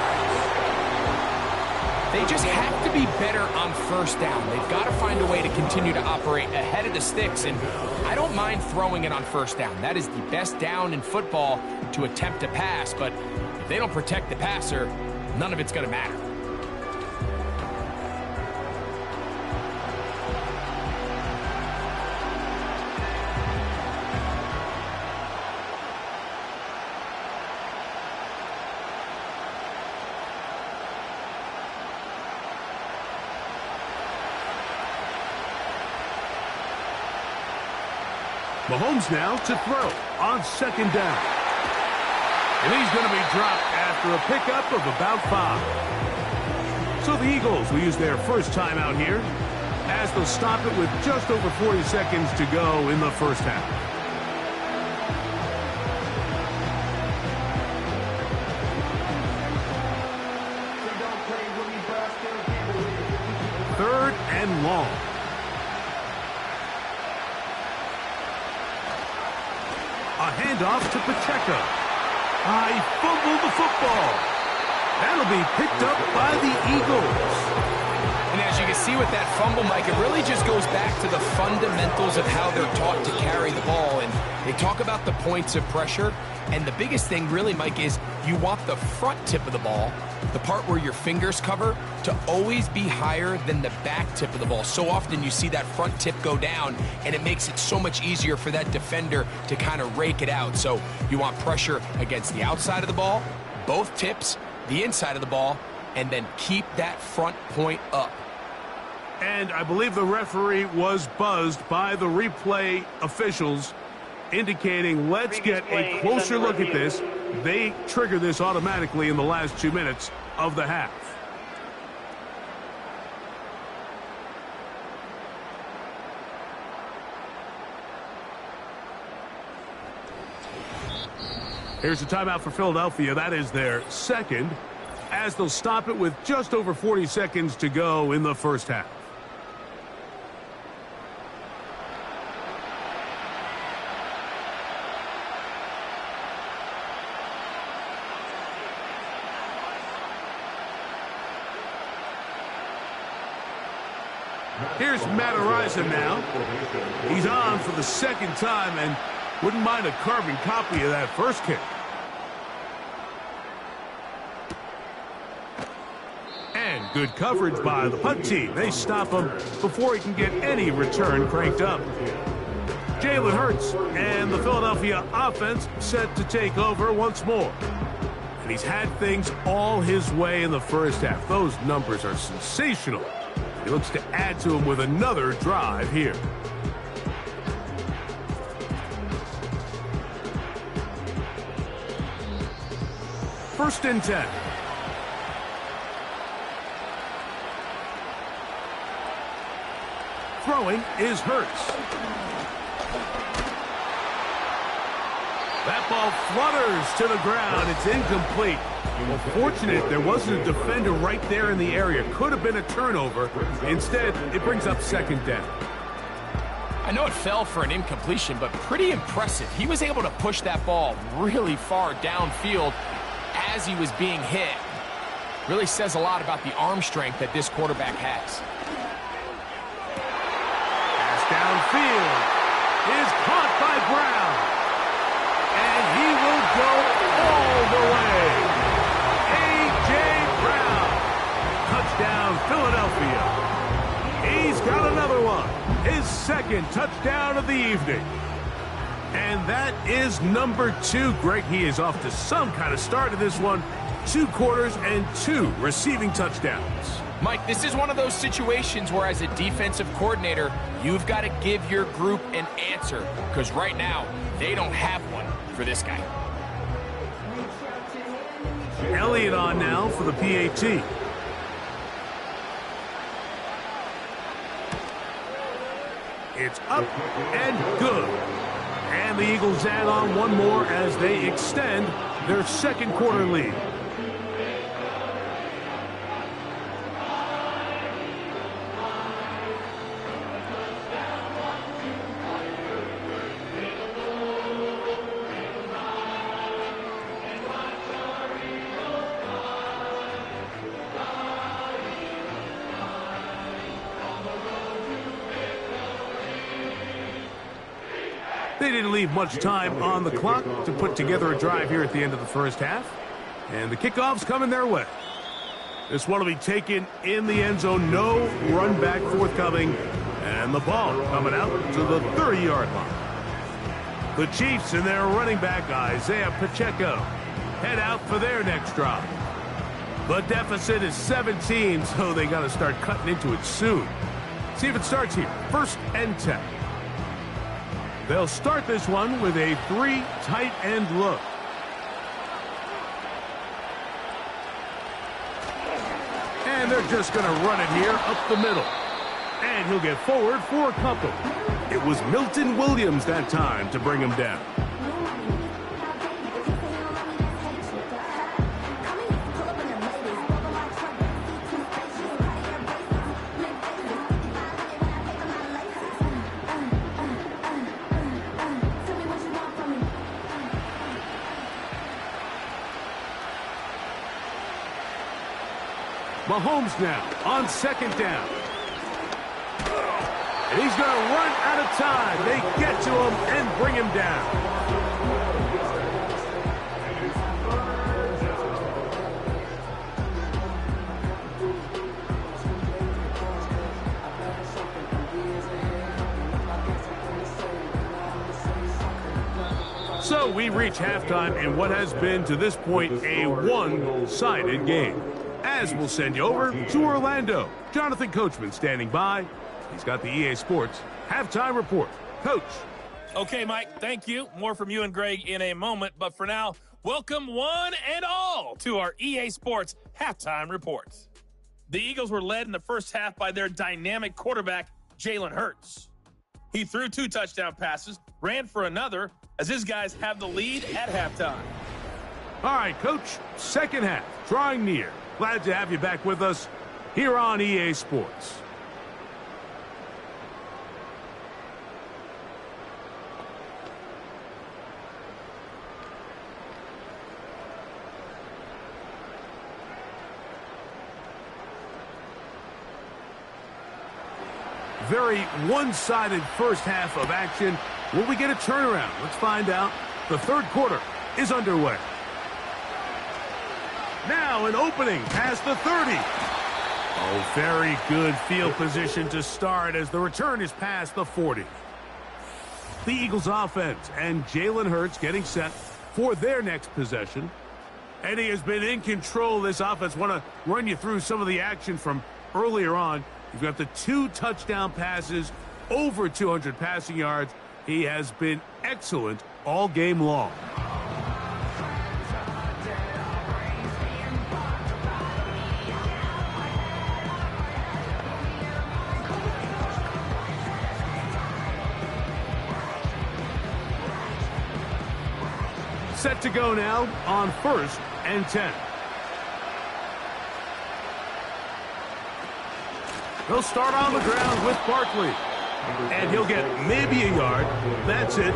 Speaker 3: They just have to be better on 1st down. They've got to find a way to continue to operate ahead of the sticks, and I don't mind throwing it on 1st down. That is the best down in football to attempt to pass, but if they don't protect the passer, none of it's going to matter.
Speaker 2: Mahomes now to throw on 2nd down. And he's going to be dropped after a pickup of about 5. So the Eagles will use their first timeout here as they'll stop it with just over 40 seconds to go in the 1st half. Third and long. A handoff to Pacheco. He fumbled the football. That'll be picked up by the Eagles.
Speaker 3: And as you can see with that fumble, Mike, it really just goes back to the fundamentals of how they're taught to carry the ball. And they talk about the points of pressure. And the biggest thing really, Mike, is you want the front tip of the ball, the part where your fingers cover, to always be higher than the back tip of the ball. So often you see that front tip go down, and it makes it so much easier for that defender to kind of rake it out. So you want pressure against the outside of the ball, both tips, the inside of the ball, and then keep that front point up.
Speaker 2: And I believe the referee was buzzed by the replay officials, indicating let's get a closer look at this. They trigger this automatically in the last 2 minutes of the half. Here's a timeout for Philadelphia. That is their 2nd, as they'll stop it with just over 40 seconds to go in the 1st half. Here's Matt now. He's on for the 2nd time and wouldn't mind a carbon copy of that first kick. And good coverage by the punt team. They stop him before he can get any return cranked up. Jalen Hurts and the Philadelphia offense set to take over once more. And he's had things all his way in the 1st half. Those numbers are sensational. He looks to add to him with another drive here. First and 10. Throwing is Hurts. That ball flutters to the ground. It's incomplete. Well, fortunate there wasn't a defender right there in the area. Could have been a turnover. Instead, it brings up 2nd down.
Speaker 3: I know it fell for an incompletion, but pretty impressive. He was able to push that ball really far downfield as he was being hit. Really says a lot about the arm strength that this quarterback has.
Speaker 2: Pass downfield is caught by Brown. And he will go all the way. A.J. Brown. Touchdown, Philadelphia. He's got another one. His 2nd touchdown of the evening. And that is number 2. Greg, he is off to some kind of start in this one. 2 quarters and 2 receiving touchdowns.
Speaker 3: Mike, this is one of those situations where as a defensive coordinator, you've got to give your group an answer, because right now, they don't have one for this guy.
Speaker 2: Elliott on now for the PAT. It's up and good. And the Eagles add on one more as they extend their second quarter lead. They didn't leave much time on the clock to put together a drive here at the end of the first half. And the kickoff's coming their way. This one will be taken in the end zone. No run back forthcoming. And the ball coming out to the 30-yard line. The Chiefs and their running back, Isaiah Pacheco, head out for their next drive. The deficit is 17, so they got to start cutting into it soon. See if it starts here. 1st and 10. They'll start this one with a 3 tight end look. And they're just going to run it here up the middle. And he'll get forward for a couple. It was Milton Williams that time to bring him down. Mahomes now on 2nd down. And he's going to run out of time. They get to him and bring him down. So we reach halftime in what has been to this point a one-sided game. As we'll send you over to Orlando. Jonathan Coachman standing by. He's got the EA Sports halftime report. Coach.
Speaker 5: Okay, Mike, thank you. More from you and Greg in a moment. But for now, welcome one and all to our EA Sports halftime reports. The Eagles were led in the first half by their dynamic quarterback, Jalen Hurts. He threw 2 touchdown passes, ran for another, as his guys have the lead at halftime.
Speaker 2: All right, Coach, second half, drawing near. Glad to have you back with us here on EA Sports. Very one-sided first half of action. Will we get a turnaround? Let's find out. The third quarter is underway. Now an opening past the 30. Oh, very good field position to start as the return is past the 40. The Eagles offense and Jalen Hurts getting set for their next possession. And he has been in control of this offense. Want to run you through some of the action from earlier on. You've got the 2 touchdown passes, over 200 passing yards. He has been excellent all game long. Set to go now on 1st and 10. He'll start on the ground with Barkley. And he'll get maybe a yard. That's it.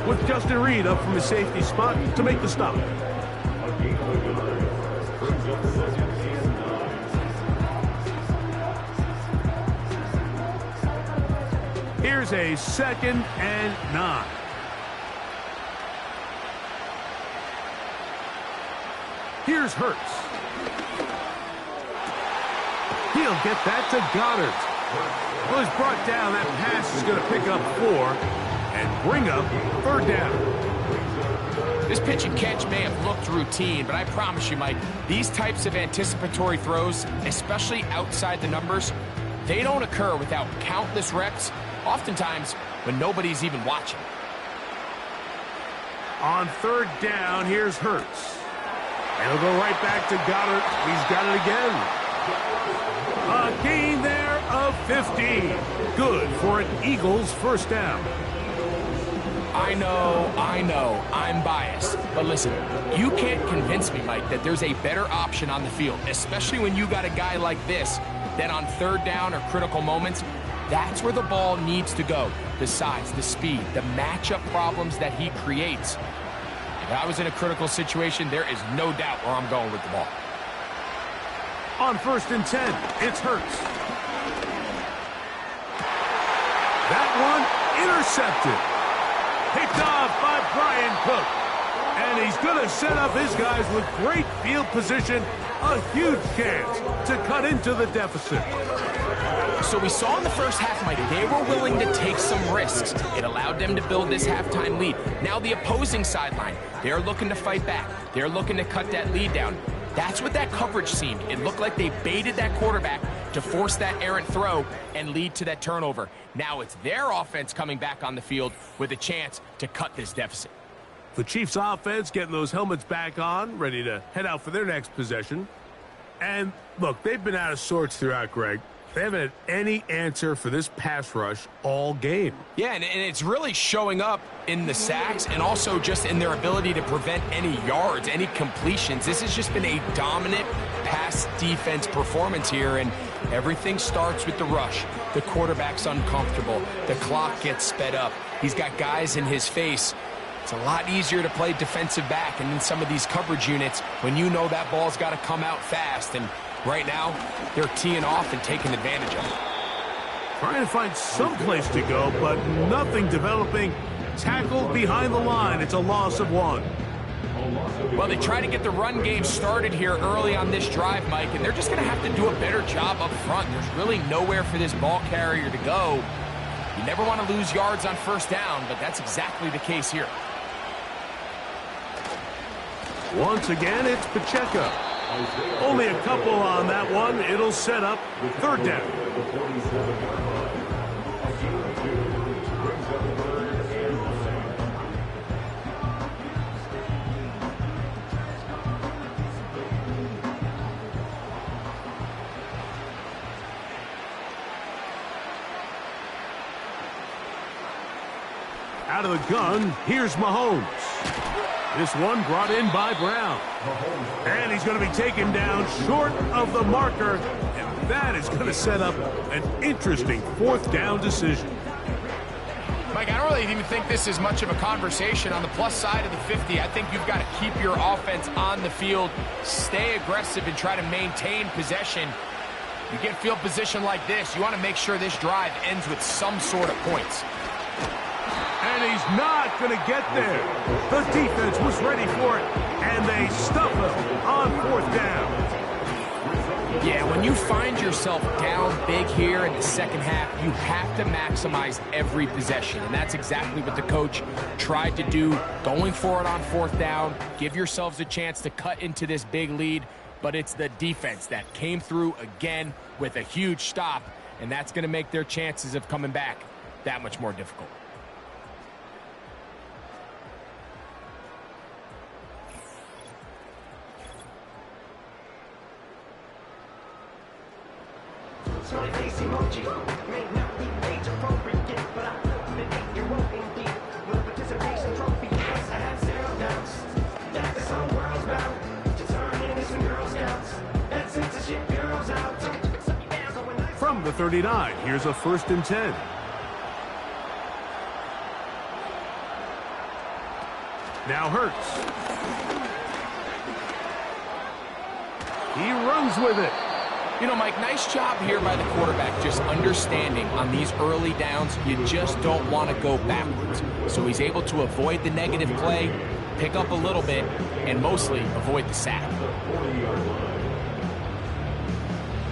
Speaker 2: With Justin Reed up from his safety spot to make the stop. Here's a 2nd and 9. Here's Hurts. He'll get that to Goddard. Well, he's brought down. That pass is going to pick up 4 and bring up 3rd down.
Speaker 3: This pitch and catch may have looked routine, but I promise you, Mike, these types of anticipatory throws, especially outside the numbers, they don't occur without countless reps, oftentimes when nobody's even watching.
Speaker 2: On third down, here's Hurts. And he'll go right back to Goddard. He's got it again. A gain there of 15. Good for an Eagles first down.
Speaker 3: I know, I'm biased. But listen, you can't convince me, Mike, that there's a better option on the field, especially when you got a guy like this, that on third down or critical moments, that's where the ball needs to go. The size, the speed, the matchup problems that he creates. If I was in a critical situation, there is no doubt where I'm going with the ball.
Speaker 2: On 1st and 10, it's Hurts. That one intercepted. Picked off by Brian Cook. And he's going to set up his guys with great field position. A huge chance to cut into the deficit.
Speaker 3: So we saw in the first half, Mike, they were willing to take some risks. It allowed them to build this halftime lead. Now the opposing sideline, they're looking to fight back. They're looking to cut that lead down. That's what that coverage seemed. It looked like they baited that quarterback to force that errant throw and lead to that turnover. Now it's their offense coming back on the field with a chance to cut this deficit.
Speaker 2: The Chiefs offense getting those helmets back on, ready to head out for their next possession. And look, they've been out of sorts throughout, Greg. They haven't had any answer for this pass rush all game.
Speaker 3: Yeah, and it's really showing up in the sacks and also just in their ability to prevent any yards, any completions. This has just been a dominant pass defense performance here, and everything starts with the rush. The quarterback's uncomfortable. The clock gets sped up. He's got guys in his face. It's a lot easier to play defensive back, and in some of these coverage units, when you know that ball's got to come out fast, and right now, they're teeing off and taking advantage of it.
Speaker 2: Trying to find some place to go, but nothing developing. Tackled behind the line. It's a loss of 1.
Speaker 3: Well, they try to get the run game started here early on this drive, Mike, and they're just going to have to do a better job up front. There's really nowhere for this ball carrier to go. You never want to lose yards on first down, but that's exactly the case here.
Speaker 2: Once again, it's Pacheco. Only a couple on that one. It'll set up third down. Out of the gun, here's Mahomes. This one brought in by Brown. And he's going to be taken down short of the marker. And that is going to set up an interesting fourth down decision.
Speaker 3: Mike, I don't really even think this is much of a conversation. On the plus side of the 50, I think you've got to keep your offense on the field, stay aggressive, and try to maintain possession. You get field position like this, you want to make sure this drive ends with some sort of points.
Speaker 2: And he's not going to get there. The defense was ready for it, and they stuff him on fourth down.
Speaker 3: Yeah, when you find yourself down big here in the second half, you have to maximize every possession, and that's exactly what the coach tried to do, going for it on fourth down. Give yourselves a chance to cut into this big lead, but it's the defense that came through again with a huge stop, and that's going to make their chances of coming back that much more difficult.
Speaker 2: From the 39, here's a 1st and 10. Now Hurts. He runs with it.
Speaker 3: You know, Mike, nice job here by the quarterback, just understanding on these early downs, you just don't want to go backwards. So he's able to avoid the negative play, pick up a little bit, and mostly avoid the sack.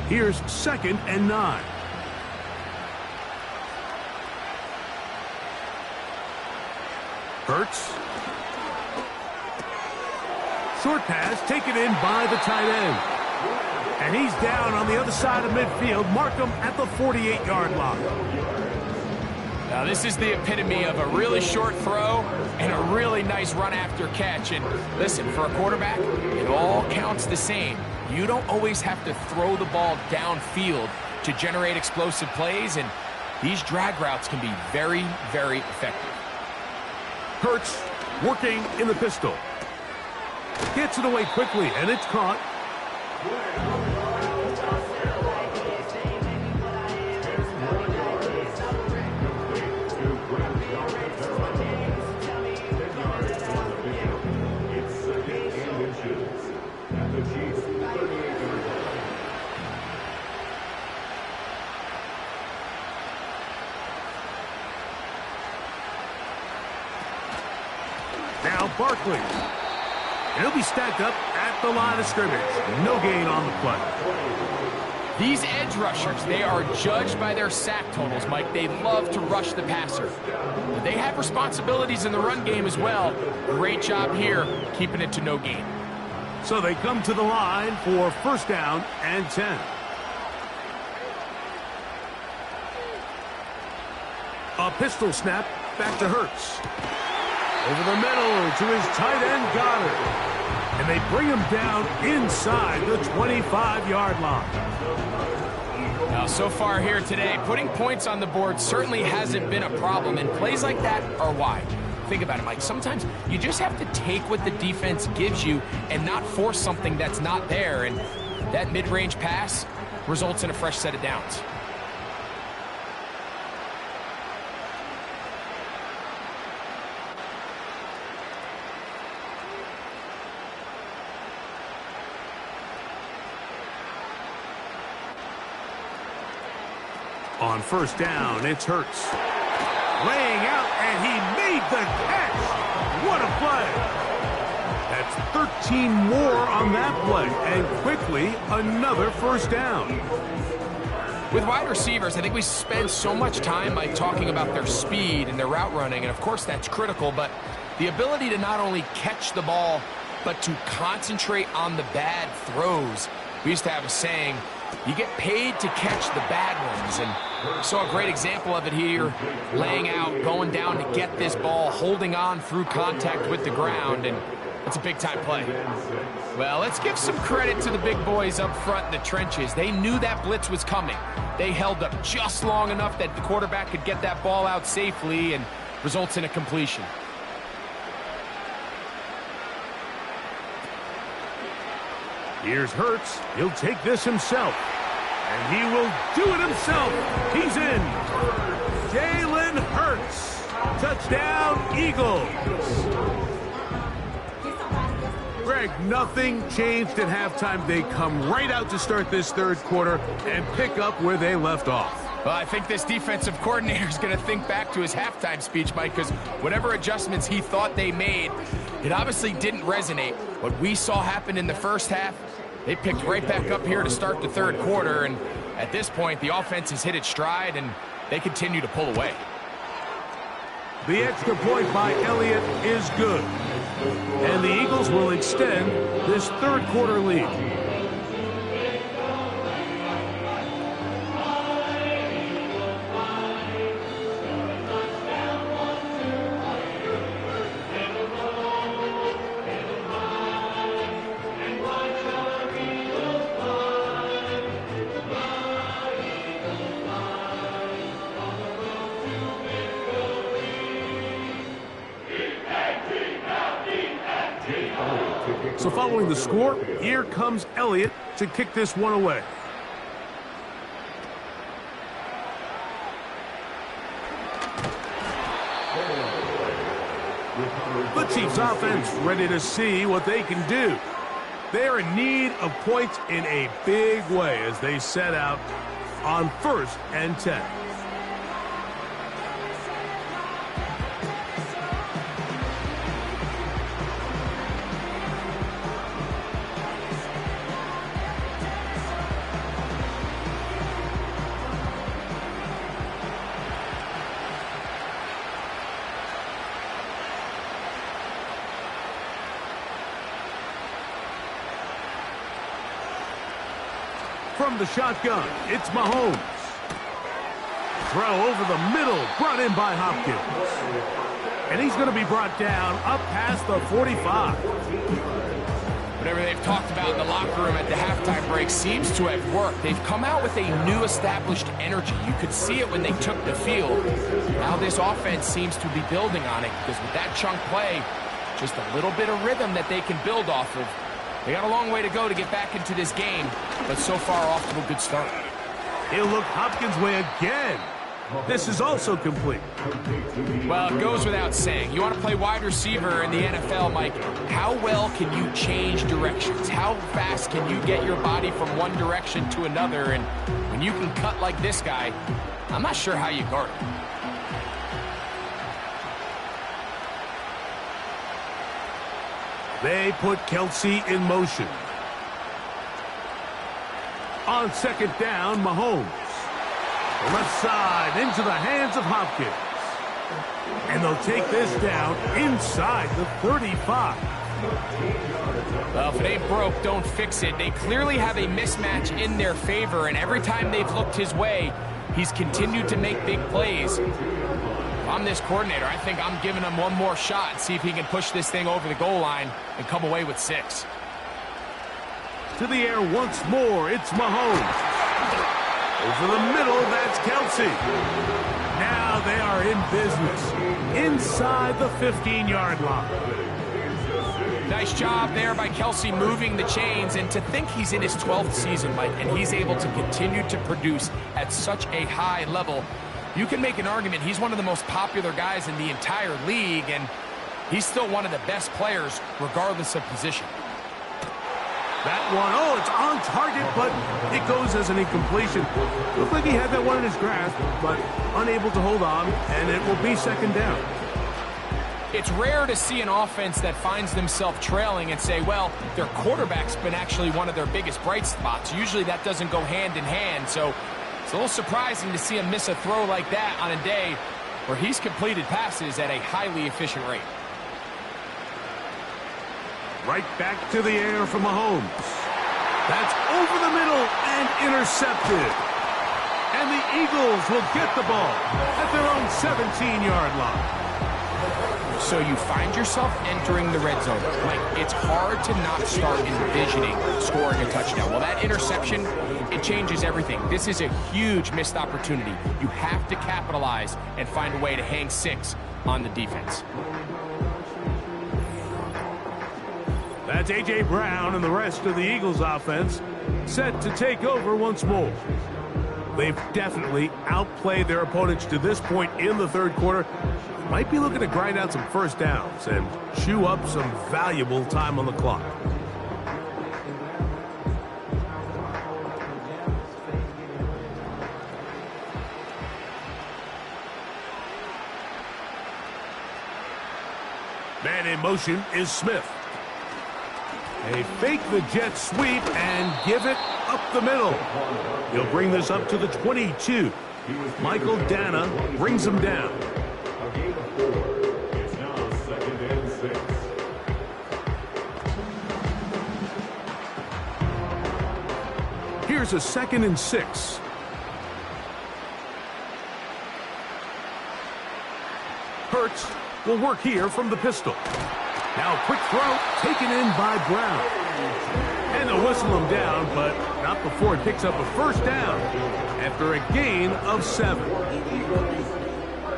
Speaker 2: Here's 2nd and 9. Hurts. Short pass taken in by the tight end. And he's down on the other side of midfield. Mark him at the 48-yard line.
Speaker 3: Now, this is the epitome of a really short throw and a really nice run after catch. And listen, for a quarterback, it all counts the same. You don't always have to throw the ball downfield to generate explosive plays, and these drag routes can be very, very effective.
Speaker 2: Hurts working in the pistol. Gets it away quickly, and it's caught. Now Barkley. And he'll be stacked up at the line of scrimmage. No gain on the play.
Speaker 3: These edge rushers, they are judged by their sack totals, Mike. They love to rush the passer. But they have responsibilities in the run game as well. Great job here, keeping it to no gain.
Speaker 2: So they come to the line for first down and 10. A pistol snap back to Hurts. Over the middle to his tight end, Goddard. And they bring him down inside the 25-yard line.
Speaker 3: Now, so far here today, putting points on the board certainly hasn't been a problem, and plays like that are why. Think about it, Mike. Sometimes you just have to take what the defense gives you and not force something that's not there, and that mid-range pass results in a fresh set of downs.
Speaker 2: On first down, it's Hurts. Laying out, and he made the catch. What a play. That's 13 more on that play, and quickly another first down.
Speaker 3: With wide receivers, I think we spend so much time by talking about their speed and their route running, and of course that's critical, but the ability to not only catch the ball, but to concentrate on the bad throws. We used to have a saying, you get paid to catch the bad ones, and we saw a great example of it here, laying out, going down to get this ball, holding on through contact with the ground, and it's a big-time play. Well, let's give some credit to the big boys up front in the trenches. They knew that blitz was coming. They held up just long enough that the quarterback could get that ball out safely, and results in a completion.
Speaker 2: Here's Hurts. He'll take this himself. And he will do it himself. He's in. Jalen Hurts. Touchdown, Eagles. Greg, nothing changed at halftime. They come right out to start this third quarter and pick up where they left off.
Speaker 3: Well, I think this defensive coordinator is going to think back to his halftime speech, Mike, because whatever adjustments he thought they made, it obviously didn't resonate. What we saw happen in the first half, they picked right back up here to start the third quarter, and at this point, the offense has hit its stride, and they continue to pull away.
Speaker 2: The extra point by Elliott is good, and the Eagles will extend this third quarter lead. So following the score, here comes Elliott to kick this one away. The Chiefs offense ready to see what they can do. They're in need of points in a big way as they set out on 1st and 10. From the shotgun, it's Mahomes. Throw over the middle, brought in by Hopkins. And he's going to be brought down up past the 45.
Speaker 3: Whatever they've talked about in the locker room at the halftime break seems to have worked. They've come out with a new established energy. You could see it when they took the field. Now this offense seems to be building on it because with that chunk play, just a little bit of rhythm that they can build off of. They got a long way to go to get back into this game, but so far off to a good start.
Speaker 2: He'll look Hopkins' way again. This is also complete.
Speaker 3: Well, it goes without saying. You want to play wide receiver in the NFL, Mike, how well can you change directions? How fast can you get your body from one direction to another? And when you can cut like this guy, I'm not sure how you guard him.
Speaker 2: They put Kelsey in motion. On second down, Mahomes. Left side into the hands of Hopkins. And they'll take this down inside the 35.
Speaker 3: Well, if it ain't broke, don't fix it. They clearly have a mismatch in their favor, and every time they've looked his way, he's continued to make big plays. If I'm this coordinator, I think I'm giving him one more shot and see if he can push this thing over the goal line and come away with 6.
Speaker 2: To the air once more, it's Mahomes. Over the middle, that's Kelsey. Now they are in business. Inside the 15-yard line.
Speaker 3: Nice job there by Kelsey moving the chains, and to think he's in his 12th season, Mike, and he's able to continue to produce at such a high level. You can make an argument he's one of the most popular guys in the entire league, and he's still one of the best players regardless of position.
Speaker 2: That one, oh, it's on target, but it goes as an incompletion. Looked like he had that one in his grasp, but unable to hold on, and it will be second down.
Speaker 3: It's rare to see an offense that finds themselves trailing and say, well, their quarterback's been actually one of their biggest bright spots. Usually that doesn't go hand in hand, so it's a little surprising to see him miss a throw like that on a day where he's completed passes at a highly efficient rate.
Speaker 2: Right back to the air from Mahomes. That's over the middle and intercepted. And the Eagles will get the ball at their own 17-yard line.
Speaker 3: So you find yourself entering the red zone. Like, it's hard to not start envisioning scoring a touchdown. Well, that interception, it changes everything. This is a huge missed opportunity. You have to capitalize and find a way to hang 6 on the defense.
Speaker 2: That's A.J. Brown and the rest of the Eagles offense set to take over once more. They've definitely outplayed their opponents to this point in the third quarter. Might be looking to grind out some first downs and chew up some valuable time on the clock. Man in motion is Smith. They fake the jet sweep and give it up the middle. He'll bring this up to the 22. Michael Dana brings him down. Here's a 2nd and 6. Hurts will work here from the pistol. Now a quick throw taken in by Brown. And they'll whistle him down, but not before he picks up a first down after a gain of 7.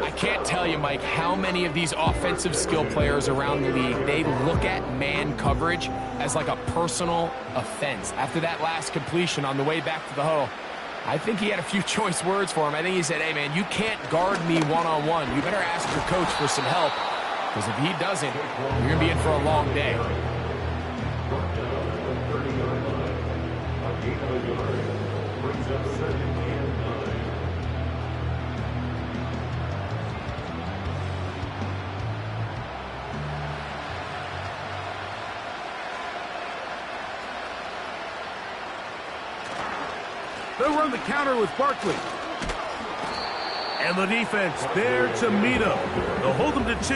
Speaker 3: I can't tell you, Mike, how many of these offensive skill players around the league, they look at man coverage as like a personal offense. After that last completion on the way back to the huddle, I think he had a few choice words for him. I think he said, hey, man, you can't guard me one-on-one. You better ask your coach for some help, because if he doesn't, you're going to be in for a long day.
Speaker 2: They'll run the counter with Barkley. And the defense there to meet him. They'll hold him to 2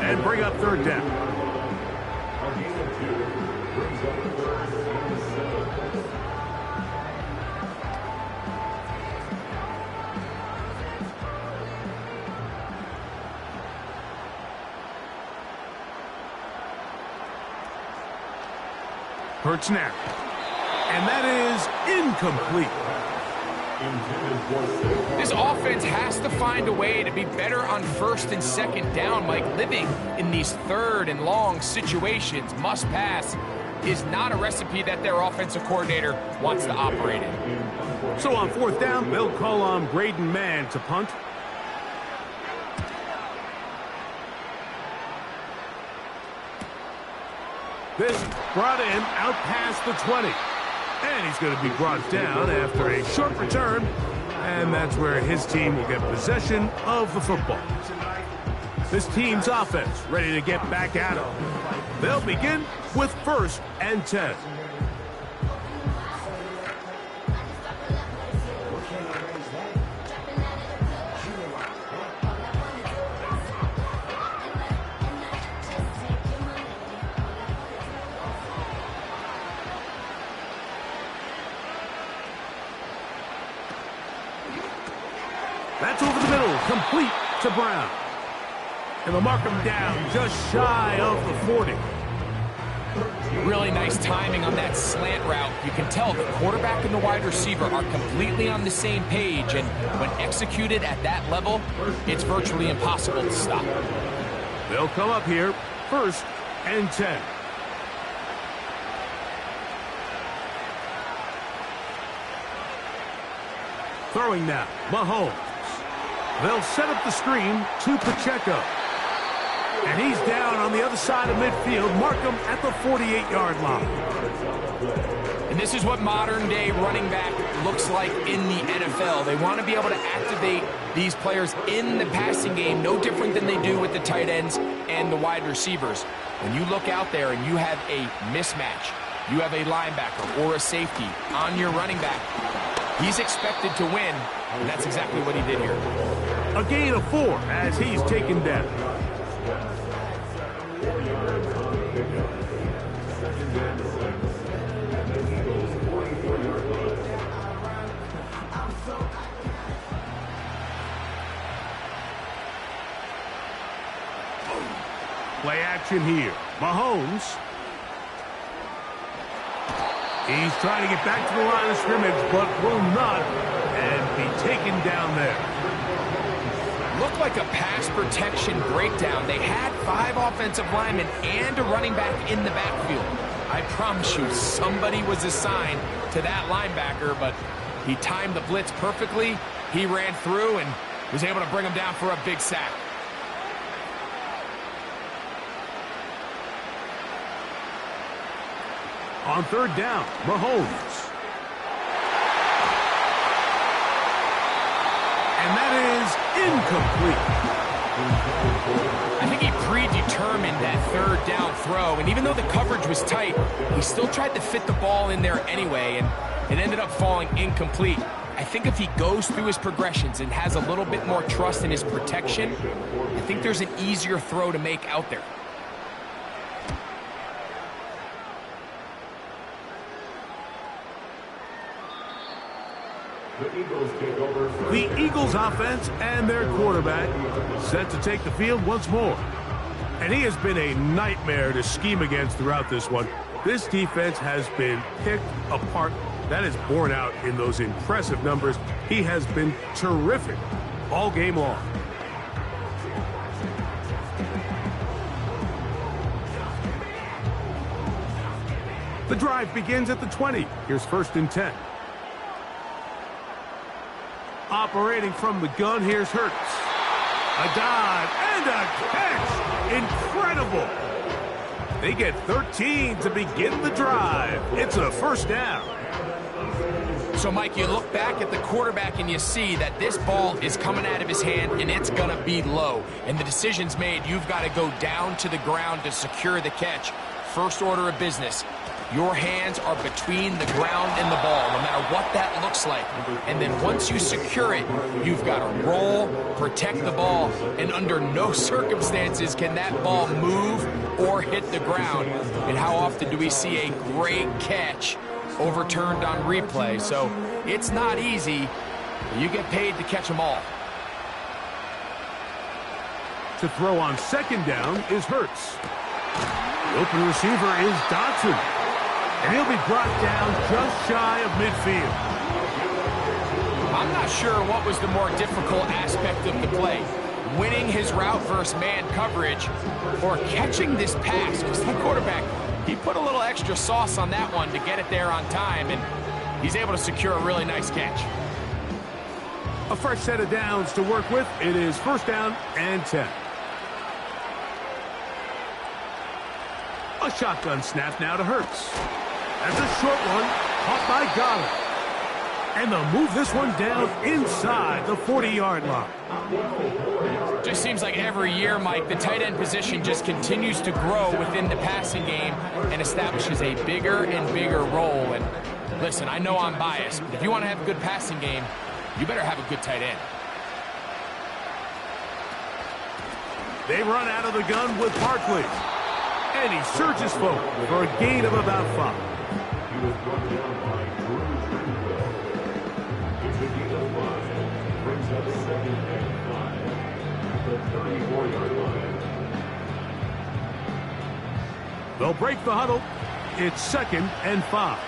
Speaker 2: and bring up third down. Hurts now. And that is incomplete.
Speaker 3: This offense has to find a way to be better on first and second down, Mike. Living in these third and long situations, must pass, is not a recipe that their offensive coordinator wants to operate in.
Speaker 2: So on fourth down, they'll call on Braden Mann to punt. This brought in out past the 20. And he's going to be brought down after a short return. And that's where his team will get possession of the football. This team's offense ready to get back at it. They'll begin with 1st and 10. That's over the middle, complete to Brown. And they'll mark him down just shy of the 40.
Speaker 3: Really nice timing on that slant route. You can tell the quarterback and the wide receiver are completely on the same page, and when executed at that level, it's virtually impossible to stop.
Speaker 2: They'll come up here, 1st and 10. Throwing now, Mahomes. They'll set up the screen to Pacheco. And he's down on the other side of midfield. Mark him at the 48-yard line.
Speaker 3: And this is what modern-day running back looks like in the NFL. They want to be able to activate these players in the passing game, no different than they do with the tight ends and the wide receivers. When you look out there and you have a mismatch, you have a linebacker or a safety on your running back, he's expected to win, and that's exactly what he did here.
Speaker 2: A gain of 4 as he's taken down. Play action here. Mahomes. He's trying to get back to the line of scrimmage, but will not, and be taken down there.
Speaker 3: Looked like a pass protection breakdown. They had 5 offensive linemen and a running back in the backfield. I promise you, somebody was assigned to that linebacker, but he timed the blitz perfectly. He ran through and was able to bring him down for a big sack.
Speaker 2: On 3rd down, Mahomes. And that is incomplete.
Speaker 3: I think he predetermined that 3rd down throw, and even though the coverage was tight, he still tried to fit the ball in there anyway, and it ended up falling incomplete. I think if he goes through his progressions and has a little bit more trust in his protection, I think there's an easier throw to make out there.
Speaker 2: The Eagles offense and their quarterback set to take the field once more. And he has been a nightmare to scheme against throughout this one. This defense has been picked apart. That is borne out in those impressive numbers. He has been terrific all game long. The drive begins at the 20. Here's 1st and 10. Operating from the gun, here's Hurts. A dive and a catch. Incredible. They get 13 to begin the drive. It's a 1st down.
Speaker 3: So, Mike, you look back at the quarterback and you see that this ball is coming out of his hand and it's going to be low. And the decision's made. You've got to go down to the ground to secure the catch. First order of business. Your hands are between the ground and the ball, no matter what that looks like. And then once you secure it, you've got to roll, protect the ball, and under no circumstances can that ball move or hit the ground. And how often do we see a great catch overturned on replay? So it's not easy. You get paid to catch them all.
Speaker 2: To throw on 2nd down is Hurts. The open receiver is Dotson. And he'll be brought down just shy of midfield.
Speaker 3: I'm not sure what was the more difficult aspect of the play. Winning his route versus man coverage or catching this pass. Because the quarterback, he put a little extra sauce on that one to get it there on time, and he's able to secure a really nice catch.
Speaker 2: A fresh set of downs to work with. It is 1st down and 10. A shotgun snap now to Hurts. That's a short one, caught by Goddard. And they'll move this one down inside the 40-yard line.
Speaker 3: Just seems like every year, Mike, the tight end position just continues to grow within the passing game and establishes a bigger and bigger role. And listen, I know I'm biased, but if you want to have a good passing game, you better have a good tight end.
Speaker 2: They run out of the gun with Barkley. And he surges forward for a gain of about 5. They'll break the huddle. It's 2nd and 5.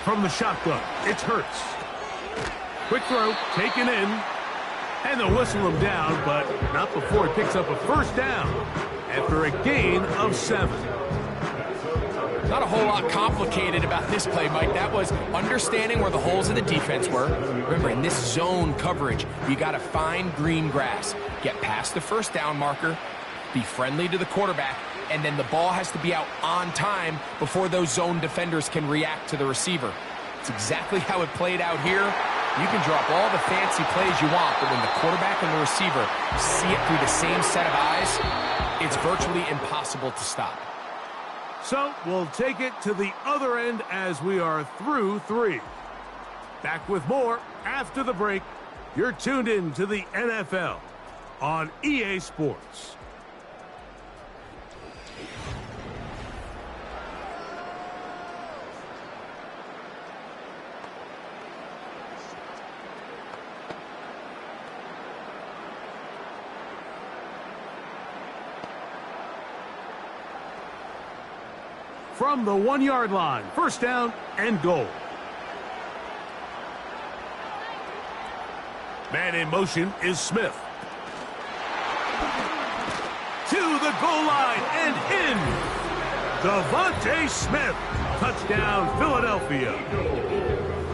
Speaker 2: From the shotgun, it's Hurts. Quick throw, taken in. And they'll whistle him down, but not before he picks up a 1st down after a gain of 7.
Speaker 3: Not a whole lot complicated about this play, Mike. That was understanding where the holes in the defense were. Remember, in this zone coverage, you got to find green grass. Get past the 1st down marker, be friendly to the quarterback, and then the ball has to be out on time before those zone defenders can react to the receiver. It's exactly how it played out here. You can drop all the fancy plays you want, but when the quarterback and the receiver see it through the same set of eyes, it's virtually impossible to stop.
Speaker 2: So we'll take it to the other end as we are through 3. Back with more after the break. You're tuned in to the NFL on EA Sports. From the 1-yard line, 1st down and goal. Man in motion is Smith. To the goal line and in. Devontae Smith. Touchdown, Philadelphia.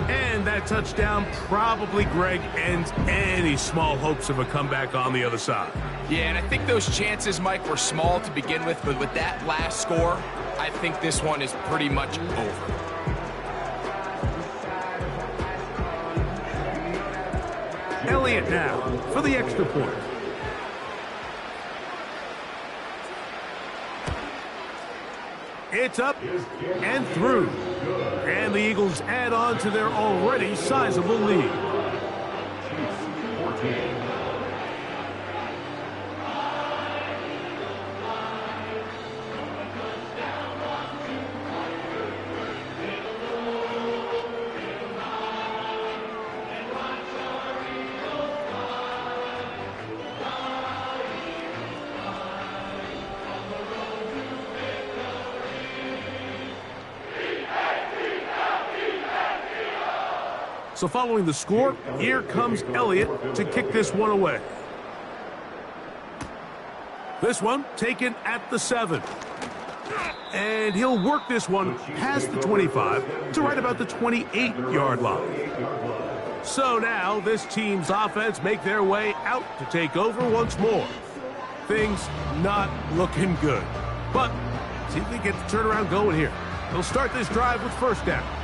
Speaker 2: And that touchdown probably, Greg, ends any small hopes of a comeback on the other side.
Speaker 3: Yeah, and I think those chances, Mike, were small to begin with, but with that last score, I think this one is pretty much over.
Speaker 2: Elliott now for the extra point. It's up and through. And the Eagles add on to their already sizable lead. So following the score, here comes Elliott to kick this one away. This one taken at the 7. And he'll work this one past the 25 to right about the 28-yard line. So now this team's offense make their way out to take over once more. Things not looking good. But see if they get the turnaround going here. They'll start this drive with 1st down.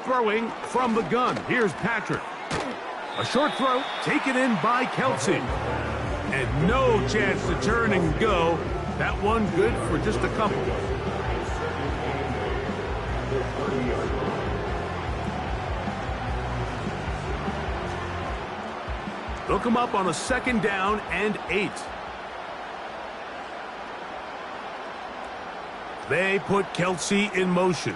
Speaker 2: Throwing from the gun. Here's Patrick. A short throw taken in by Kelsey. And no chance to turn and go. That one good for just a couple. They'll come up on a 2nd down and 8. They put Kelsey in motion.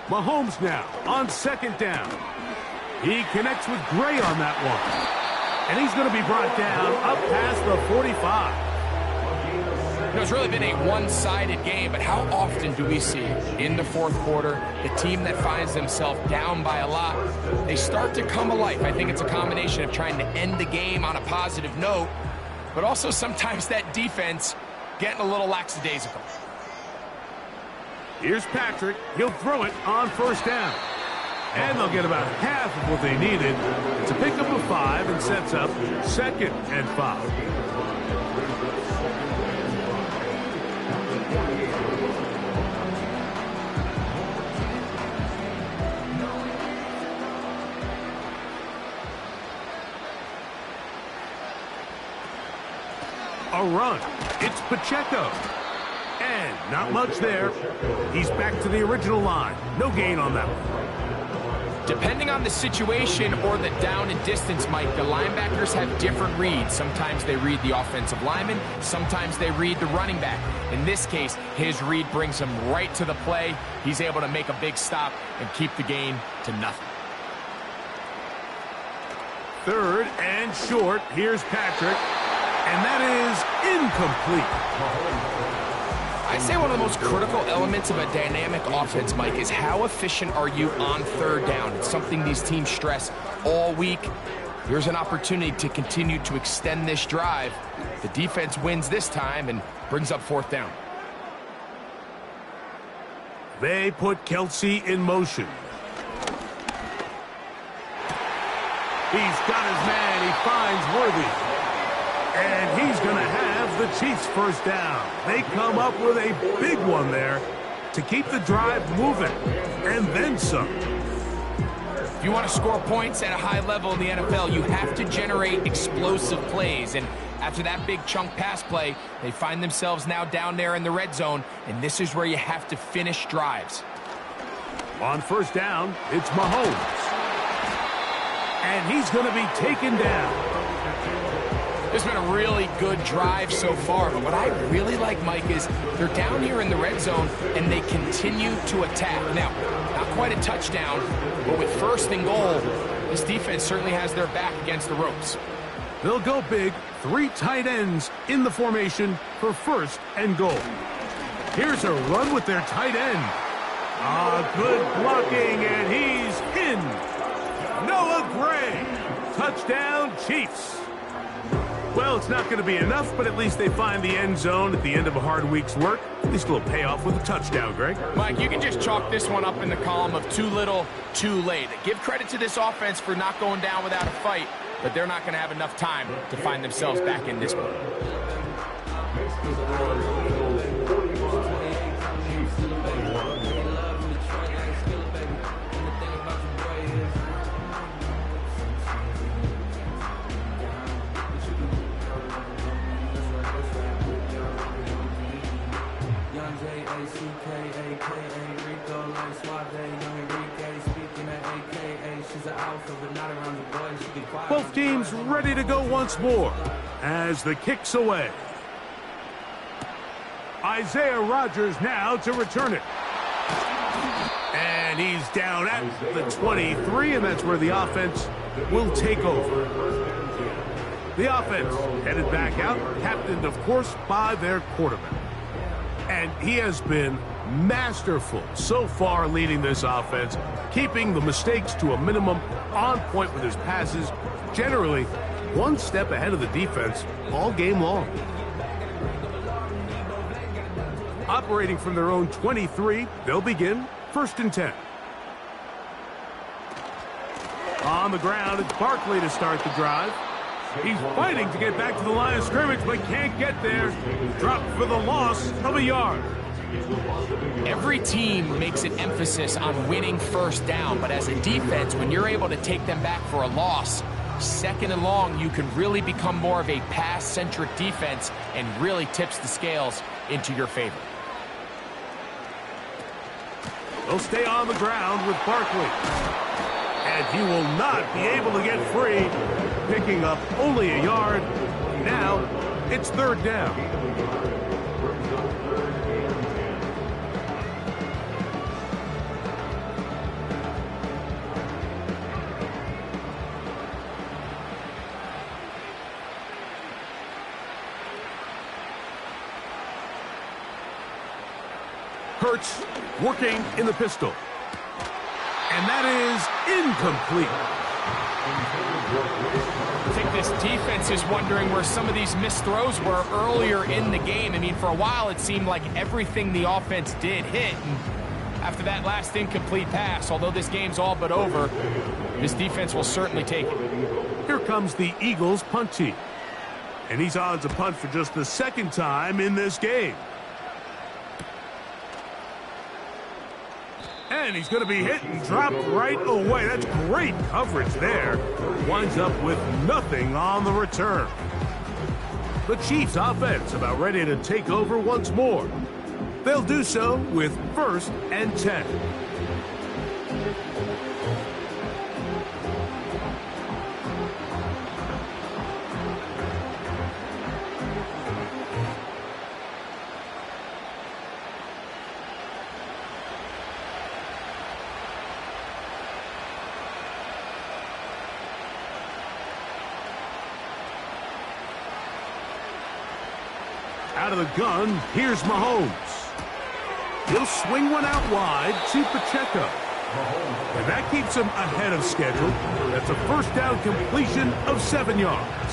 Speaker 2: Mahomes now on second down. He connects with Gray on that one. And he's going to be brought down up past the 45.
Speaker 3: You know, it's really been a one-sided game, but how often do we see in the fourth quarter the team that finds themselves down by a lot, they start to come alive? I think it's a combination of trying to end the game on a positive note, but also sometimes that defense getting a little lackadaisical.
Speaker 2: Here's Patrick. He'll throw it on first down. And they'll get about half of what they needed. It's a pickup of 5 and sets up 2nd and 5. A run. It's Pacheco. And not much there. He's back to the original line. No gain on that one.
Speaker 3: Depending on the situation or the down and distance, Mike, the linebackers have different reads. Sometimes they read the offensive lineman. Sometimes they read the running back. In this case, his read brings him right to the play. He's able to make a big stop and keep the gain to nothing.
Speaker 2: 3rd and short. Here's Patrick. And that is incomplete.
Speaker 3: I'd say one of the most critical elements of a dynamic offense, Mike, is how efficient are you on 3rd down? It's something these teams stress all week. Here's an opportunity to continue to extend this drive. The defense wins this time and brings up 4th down.
Speaker 2: They put Kelsey in motion. He's got his man. He finds Worthy. And he's going to have the Chiefs first down. They come up with a big one there to keep the drive moving, and then some.
Speaker 3: If you want to score points at a high level in the NFL, you have to generate explosive plays. And after that big chunk pass play, they find themselves now down there in the red zone, and this is where you have to finish drives.
Speaker 2: On first down, it's Mahomes. And he's going to be taken down.
Speaker 3: It's been a really good drive so far, but what I really like, Mike, is they're down here in the red zone, and they continue to attack. Now, not quite a touchdown, but with 1st and goal, this defense certainly has their back against the ropes.
Speaker 2: They'll go big, 3 tight ends in the formation for 1st and goal. Here's a run with their tight end. Good blocking, and he's in. Noah Gray. Touchdown, Chiefs. Well, it's not going to be enough, but at least they find the end zone at the end of a hard week's work. At least a little payoff with a touchdown, Greg.
Speaker 3: Mike, you can just chalk this one up in the column of too little, too late. Give credit to this offense for not going down without a fight, but they're not going to have enough time to find themselves back in this one.
Speaker 2: Both teams ready to go once more as the kick's away. Isaiah Rodgers now to return it. And he's down at the 23, and that's where the offense will take over. The offense headed back out, captained, of course, by their quarterback. And he has been masterful so far leading this offense, keeping the mistakes to a minimum, on point with his passes, generally one step ahead of the defense all game long. Operating from their own 23, they'll begin 1st and 10. On the ground, it's Barkley to start the drive. He's fighting to get back to the line of scrimmage, but can't get there. Dropped for the loss of a yard.
Speaker 3: Every team makes an emphasis on winning 1st down, but as a defense, when you're able to take them back for a loss, 2nd and long, you can really become more of a pass-centric defense and really tips the scales into your favor.
Speaker 2: They'll stay on the ground with Barkley. And he will not be able to get free, picking up only a yard. Now it's 3rd down. Hurts working in the pistol. And that is incomplete.
Speaker 3: I think this defense is wondering where some of these missed throws were earlier in the game. I mean, for a while, it seemed like everything the offense did hit. And after that last incomplete pass, although this game's all but over, this defense will certainly take it.
Speaker 2: Here comes the Eagles punt team. And he's on to punt for just the second time in this game. And he's going to be hit and dropped right away. That's great coverage there. Winds up with nothing on the return. The Chiefs offense about ready to take over once more. They'll do so with 1st and 10. Out of the gun, here's Mahomes. He'll swing one out wide to Pacheco. And that keeps him ahead of schedule. That's a first down completion of 7 yards.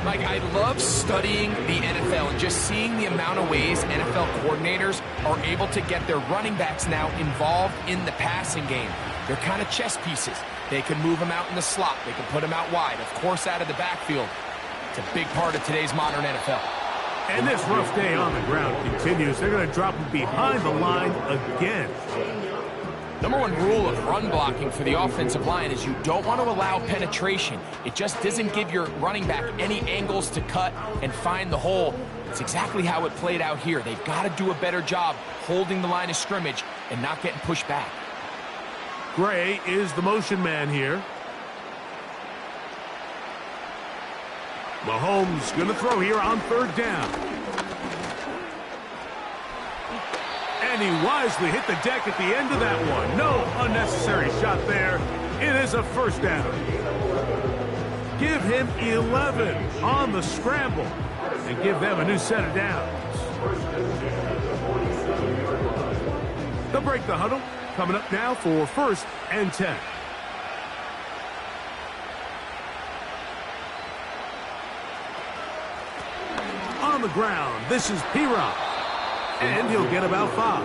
Speaker 3: Like, I love studying the NFL and just seeing the amount of ways NFL coordinators are able to get their running backs now involved in the passing game. They're kind of chess pieces. They can move them out in the slot. They can put them out wide, of course, out of the backfield. It's a big part of today's modern NFL.
Speaker 2: And this rough day on the ground continues. They're going to drop him behind the line again.
Speaker 3: Number one rule of run blocking for the offensive line is you don't want to allow penetration. It just doesn't give your running back any angles to cut and find the hole. It's exactly how it played out here. They've got to do a better job holding the line of scrimmage and not getting pushed back.
Speaker 2: Gray is the motion man here. Mahomes going to throw here on 3rd down. And he wisely hit the deck at the end of that one. No unnecessary shot there. It is a 1st down. Give him 11 on the scramble and give them a new set of downs. They'll break the huddle. Coming up now for 1st and 10. On the ground, this is P-Rock. And he'll get about 5.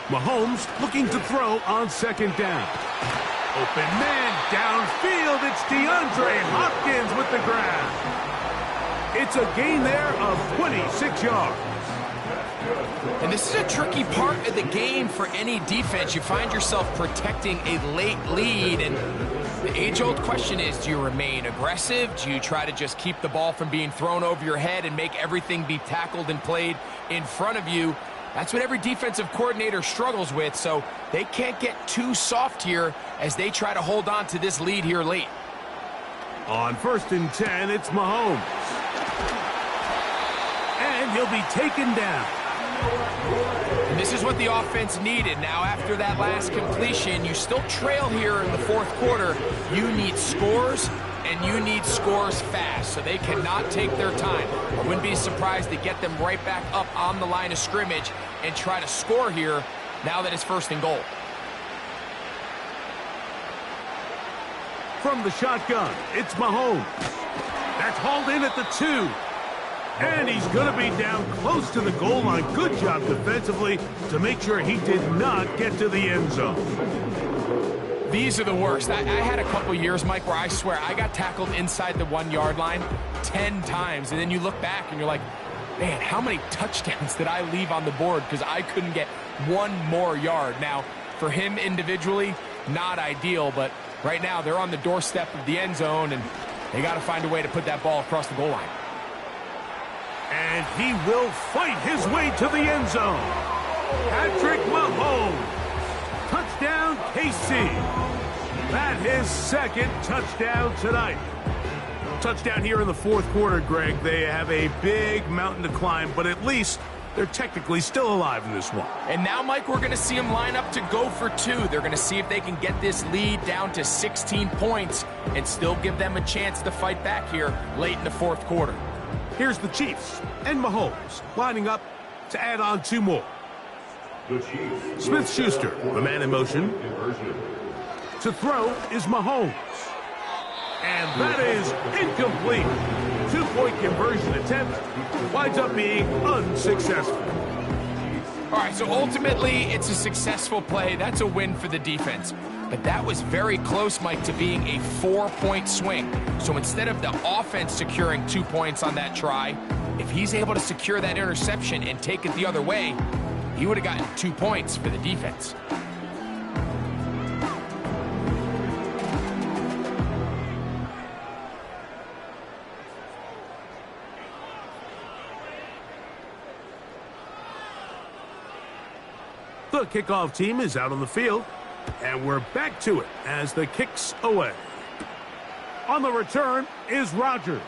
Speaker 2: Mahomes looking to throw on 2nd down. Open man downfield. It's DeAndre Hopkins with the grab. It's a gain there of 26 yards.
Speaker 3: And this is a tricky part of the game for any defense. You find yourself protecting a late lead, and the age-old question is, do you remain aggressive? Do you try to just keep the ball from being thrown over your head and make everything be tackled and played in front of you? That's what every defensive coordinator struggles with, so they can't get too soft here as they try to hold on to this lead here late.
Speaker 2: On 1st and 10, it's Mahomes. And he'll be taken down.
Speaker 3: And this is what the offense needed. Now, after that last completion, you still trail here in the 4th quarter. You need scores, and you need scores fast, so they cannot take their time. I wouldn't be surprised to get them right back up on the line of scrimmage and try to score here now that it's 1st and goal.
Speaker 2: From the shotgun, it's Mahomes. That's hauled in at the 2. And he's going to be down close to the goal line. Good job defensively to make sure he did not get to the end zone.
Speaker 3: These are the worst. I had a couple years, Mike, where I swear I got tackled inside the 1-yard line 10 times. And then you look back and you're like, man, how many touchdowns did I leave on the board because I couldn't get one more yard? Now, for him individually, not ideal, but right now they're on the doorstep of the end zone, and they got to find a way to put that ball across the goal line.
Speaker 2: And he will fight his way to the end zone. Patrick Mahomes. Touchdown, KC. That's his 2nd touchdown tonight. Touchdown here in the fourth quarter, Greg. They have a big mountain to climb, but at least they're technically still alive in this one.
Speaker 3: And now, Mike, we're going to see them line up to go for two. They're going to see if they can get this lead down to 16 points and still give them a chance to fight back here late in the fourth quarter.
Speaker 2: Here's the Chiefs and Mahomes lining up to add on two more. Smith-Schuster, the man in motion. To throw is Mahomes. And that is incomplete. Two-point conversion attempt winds up being unsuccessful.
Speaker 3: All right, so ultimately, it's a successful play. That's a win for the defense. But that was very close, Mike, to being a 4-point swing. So instead of the offense securing 2 points on that try, if he's able to secure that interception and take it the other way, he would have gotten 2 points for the defense.
Speaker 2: The kickoff team is out on the field, and we're back to it as the kick's away. On the return is Rodgers.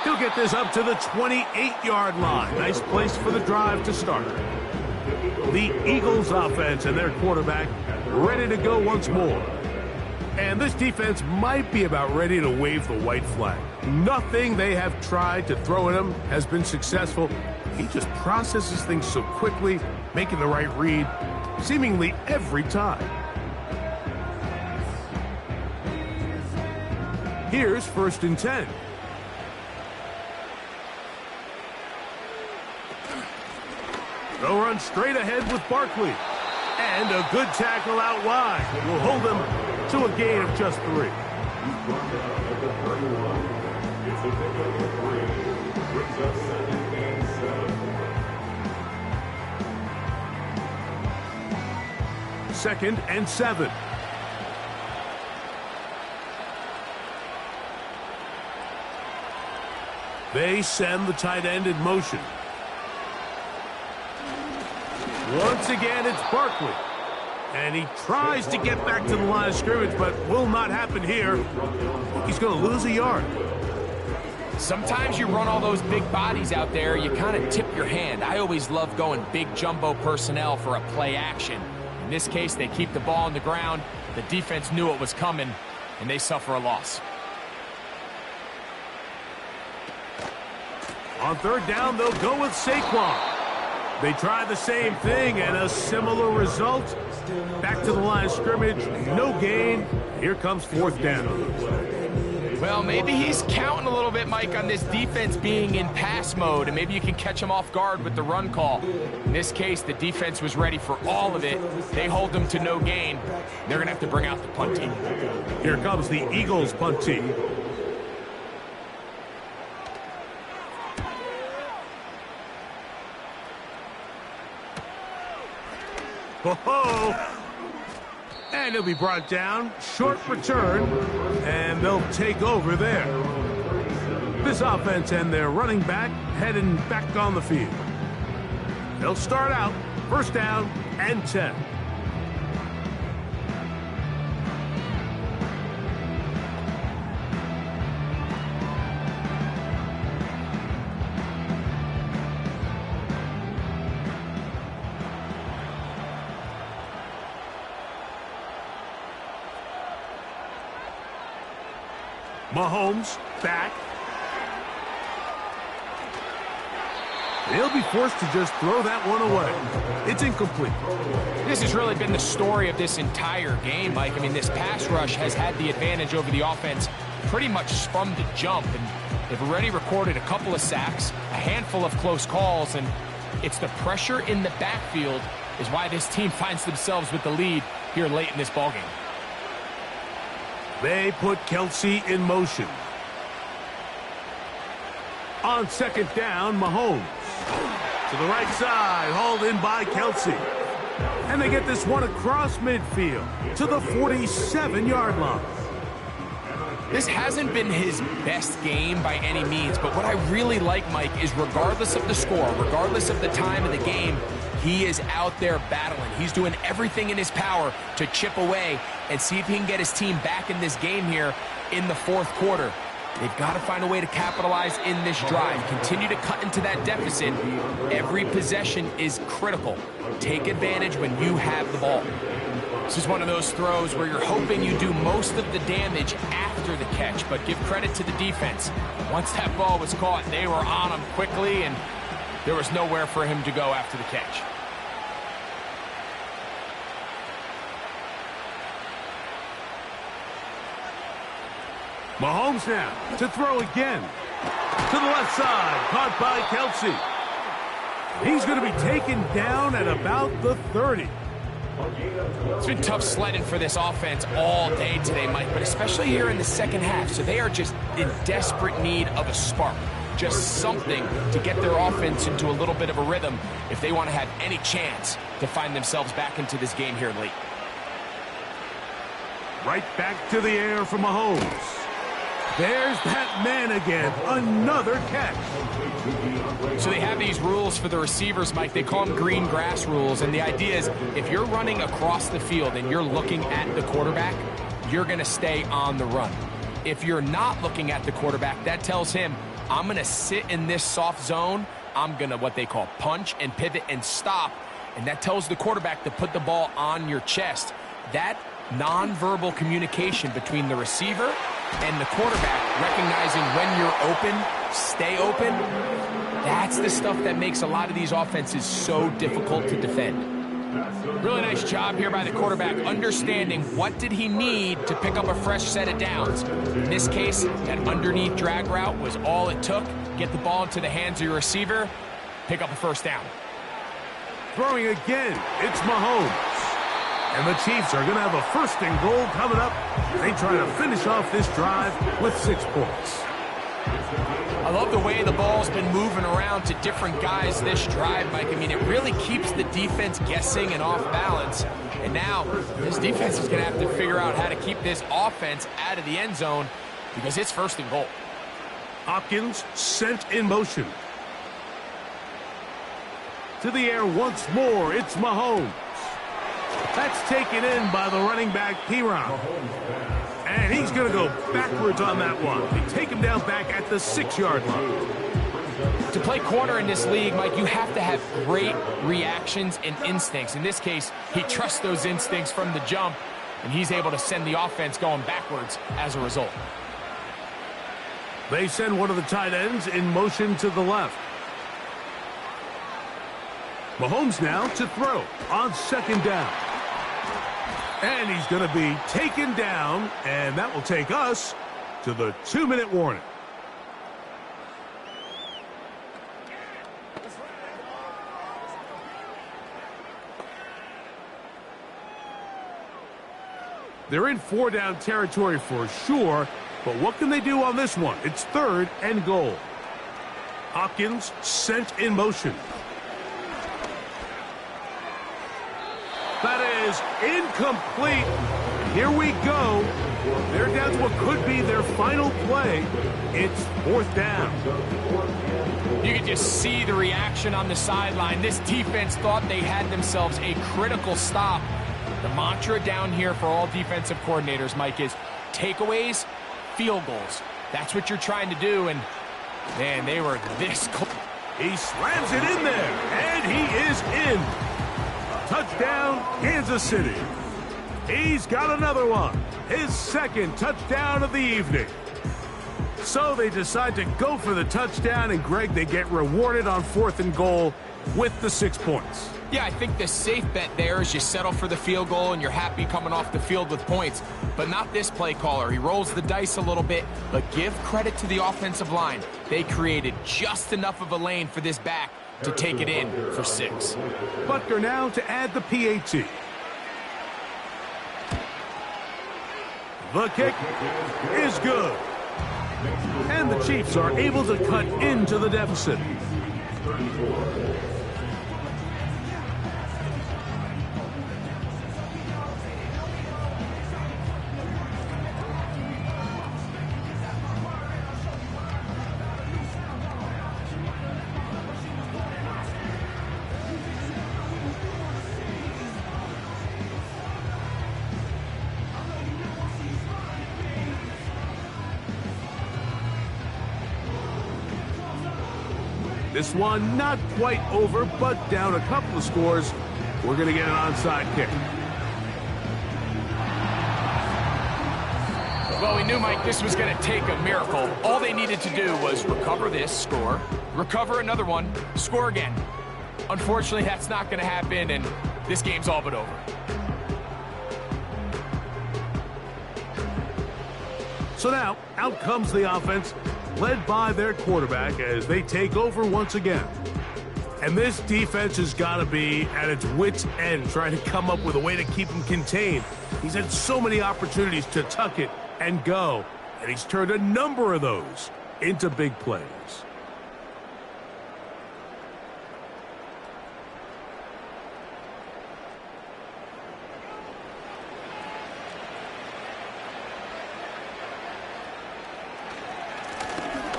Speaker 2: He'll get this up to the 28-yard line. Nice place for the drive to start. The Eagles offense and their quarterback ready to go once more. And this defense might be about ready to wave the white flag. Nothing they have tried to throw at him has been successful. He just processes things so quickly, making the right read seemingly every time. Here's 1st and 10. They'll run straight ahead with Barkley. And a good tackle out wide will hold them to a gain of just 3. Second and 7. They send the tight end in motion. Once again, it's Barkley. And he tries to get back to the line of scrimmage, but will not happen here. He's going to lose a yard.
Speaker 3: Sometimes you run all those big bodies out there, you kind of tip your hand. I always love going big jumbo personnel for a play action. In this case, they keep the ball on the ground. The defense knew it was coming, and they suffer a loss.
Speaker 2: On 3rd down, they'll go with Saquon. They try the same thing, and a similar result. Back to the line of scrimmage, no gain. Here comes 4th down.
Speaker 3: Well, maybe he's counting a little bit, Mike, on this defense being in pass mode, and maybe you can catch him off guard with the run call. In this case, the defense was ready for all of it. They hold them to no gain. They're going to have to bring out the punt team.
Speaker 2: Here comes the Eagles punt team. Ho-ho! And he'll be brought down. Short return. And they'll take over there. This offense and their running back heading back on the field. They'll start out 1st down and 10. Mahomes back. They'll be forced to just throw that one away. It's incomplete.
Speaker 3: This has really been the story of this entire game, Mike. I mean, this pass rush has had the advantage over the offense pretty much from the jump. And they've already recorded a couple of sacks, a handful of close calls, and it's the pressure in the backfield is why this team finds themselves with the lead here late in this ballgame.
Speaker 2: They put Kelsey in motion. On 2nd down, Mahomes. To the right side, hauled in by Kelsey. And they get this one across midfield to the 47-yard line.
Speaker 3: This hasn't been his best game by any means, but what I really like, Mike, is regardless of the score, regardless of the time of the game, He is out there battling. He's doing everything in his power to chip away and see if he can get his team back in this game here in the fourth quarter. They've got to find a way to capitalize in this drive. Continue to cut into that deficit. Every possession is critical. Take advantage when you have the ball. This is one of those throws where you're hoping you do most of the damage after the catch, but give credit to the defense. Once that ball was caught, they were on him quickly, and there was nowhere for him to go after the catch.
Speaker 2: Mahomes now to throw again. To the left side, caught by Kelsey. He's going to be taken down at about the 30.
Speaker 3: It's been tough sledding for this offense all day today, Mike, but especially here in the second half. So they are just in desperate need of a spark. Just something to get their offense into a little bit of a rhythm if they want to have any chance to find themselves back into this game here late.
Speaker 2: Right back to the air for Mahomes. There's that man again. Another catch.
Speaker 3: So they have these rules for the receivers, Mike. They call them green grass rules. And the idea is if you're running across the field and you're looking at the quarterback, you're going to stay on the run. If you're not looking at the quarterback, that tells him, I'm going to sit in this soft zone. I'm going to what they call punch and pivot and stop. And that tells the quarterback to put the ball on your chest. That nonverbal communication between the receiver and the quarterback, recognizing when you're open, stay open, that's the stuff that makes a lot of these offenses so difficult to defend. Really nice job here by the quarterback, understanding what did he need to pick up a fresh set of downs. In this case, that underneath drag route was all it took. Get the ball into the hands of your receiver, pick up a first down.
Speaker 2: Throwing again, it's Mahomes. And the Chiefs are going to have a first and goal coming up. They try to finish off this drive with 6 points.
Speaker 3: I love the way the ball's been moving around to different guys this drive, Mike. I mean, it really keeps the defense guessing and off balance. And now this defense is going to have to figure out how to keep this offense out of the end zone because it's first and goal.
Speaker 2: Hopkins sent in motion. To the air once more, it's Mahomes. That's taken in by the running back, Piron. And he's going to go backwards on that one. They take him down back at the 6-yard line.
Speaker 3: To play corner in this league, Mike, you have to have great reactions and instincts. In this case, he trusts those instincts from the jump, and he's able to send the offense going backwards as a result.
Speaker 2: They send one of the tight ends in motion to the left. Mahomes now to throw on second down. And he's going to be taken down, and that will take us to the 2-minute warning. They're in 4-down territory for sure, but what can they do on this one? It's 3rd and goal. Hopkins sent in motion. That is incomplete. Here we go. They're down to what could be their final play. It's 4th down.
Speaker 3: You can just see the reaction on the sideline. This defense thought they had themselves a critical stop. The mantra down here for all defensive coordinators, Mike, is takeaways, field goals. That's what you're trying to do, and, man, they were this close.
Speaker 2: He slams it in there, and he is in. Touchdown, Kansas City. He's got another one. His 2nd touchdown of the evening. So they decide to go for the touchdown, and, Greg, they get rewarded on 4th and goal with the 6 points.
Speaker 3: Yeah, I think the safe bet there is you settle for the field goal and you're happy coming off the field with points. But not this play caller. He rolls the dice a little bit, but give credit to the offensive line. They created just enough of a lane for this back to take it in for 6.
Speaker 2: Butker now to add the PAT. The kick is good. And the Chiefs are able to cut into the deficit. This one not quite over, but down a couple of scores. We're going to get an onside kick.
Speaker 3: Well, we knew, Mike, this was going to take a miracle. All they needed to do was recover this, score, recover another one, score again. Unfortunately, that's not going to happen, and this game's all but over.
Speaker 2: So now, out comes the offense, led by their quarterback as they take over once again. And this defense has got to be at its wits' end, trying to come up with a way to keep him contained. He's had so many opportunities to tuck it and go, and he's turned a number of those into big plays.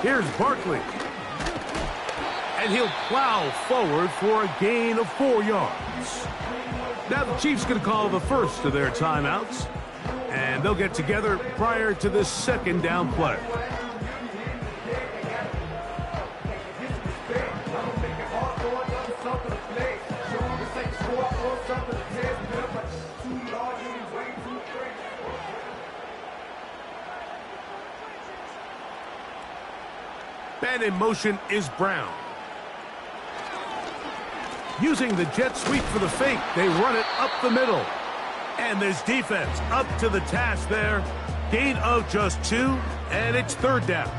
Speaker 2: Here's Barkley. And he'll plow forward for a gain of 4 yards. Now the Chiefs going to call the first of their timeouts. And they'll get together prior to this second down play. And in motion is Brown. Using the jet sweep for the fake, they run it up the middle. And this defense up to the task there. Gain of just 2, and it's third down.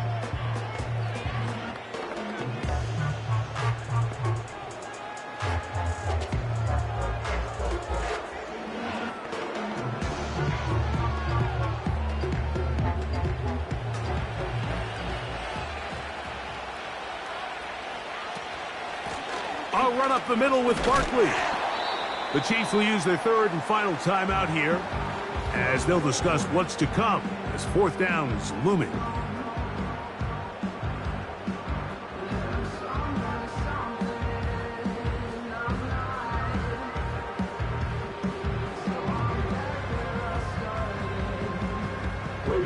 Speaker 2: A run up the middle with Barkley. The Chiefs will use their third and final timeout here as they'll discuss what's to come as fourth down is looming.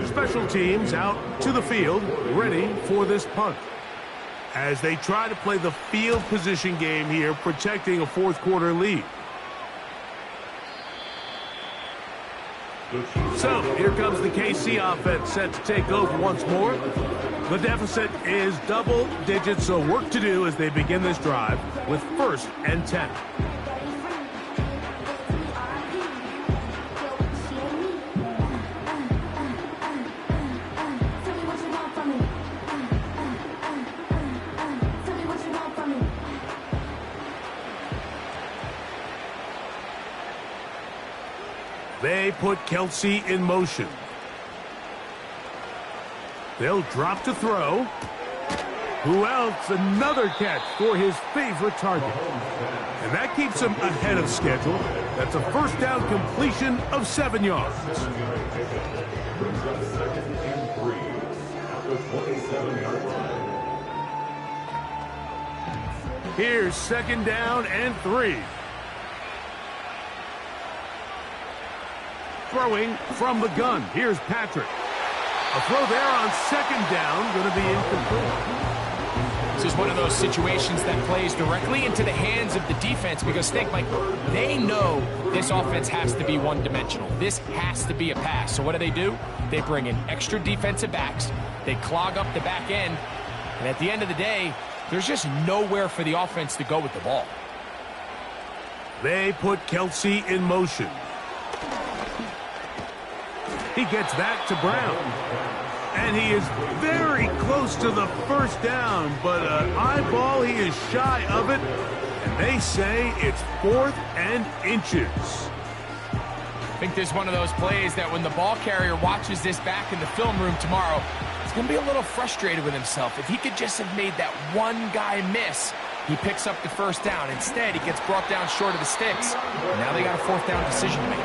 Speaker 2: Special teams out to the field, ready for this punt. As they try to play the field position game here, protecting a fourth quarter lead. So, here comes the KC offense set to take over once more. The deficit is double digits, so work to do as they begin this drive with 1st and 10. They put Kelsey in motion. They'll drop to throw. Who else? Another catch for his favorite target. And that keeps him ahead of schedule. That's a first down completion of 7 yards. Here's 2nd down and 3. Throwing from the gun. Here's Patrick. A throw there on 2nd down, going to be incomplete.
Speaker 3: This is one of those situations that plays directly into the hands of the defense because think, Mike, they know this offense has to be one-dimensional. This has to be a pass. So what do? They bring in extra defensive backs. They clog up the back end. And at the end of the day, there's just nowhere for the offense to go with the ball.
Speaker 2: They put Kelsey in motion. He gets that to Brown. And he is very close to the first down, but eyeball, he is shy of it. And they say it's 4th and inches.
Speaker 3: I think there's one of those plays that when the ball carrier watches this back in the film room tomorrow, he's going to be a little frustrated with himself. If he could just have made that one guy miss, he picks up the first down. Instead, he gets brought down short of the sticks. And now they got a 4th down decision to make.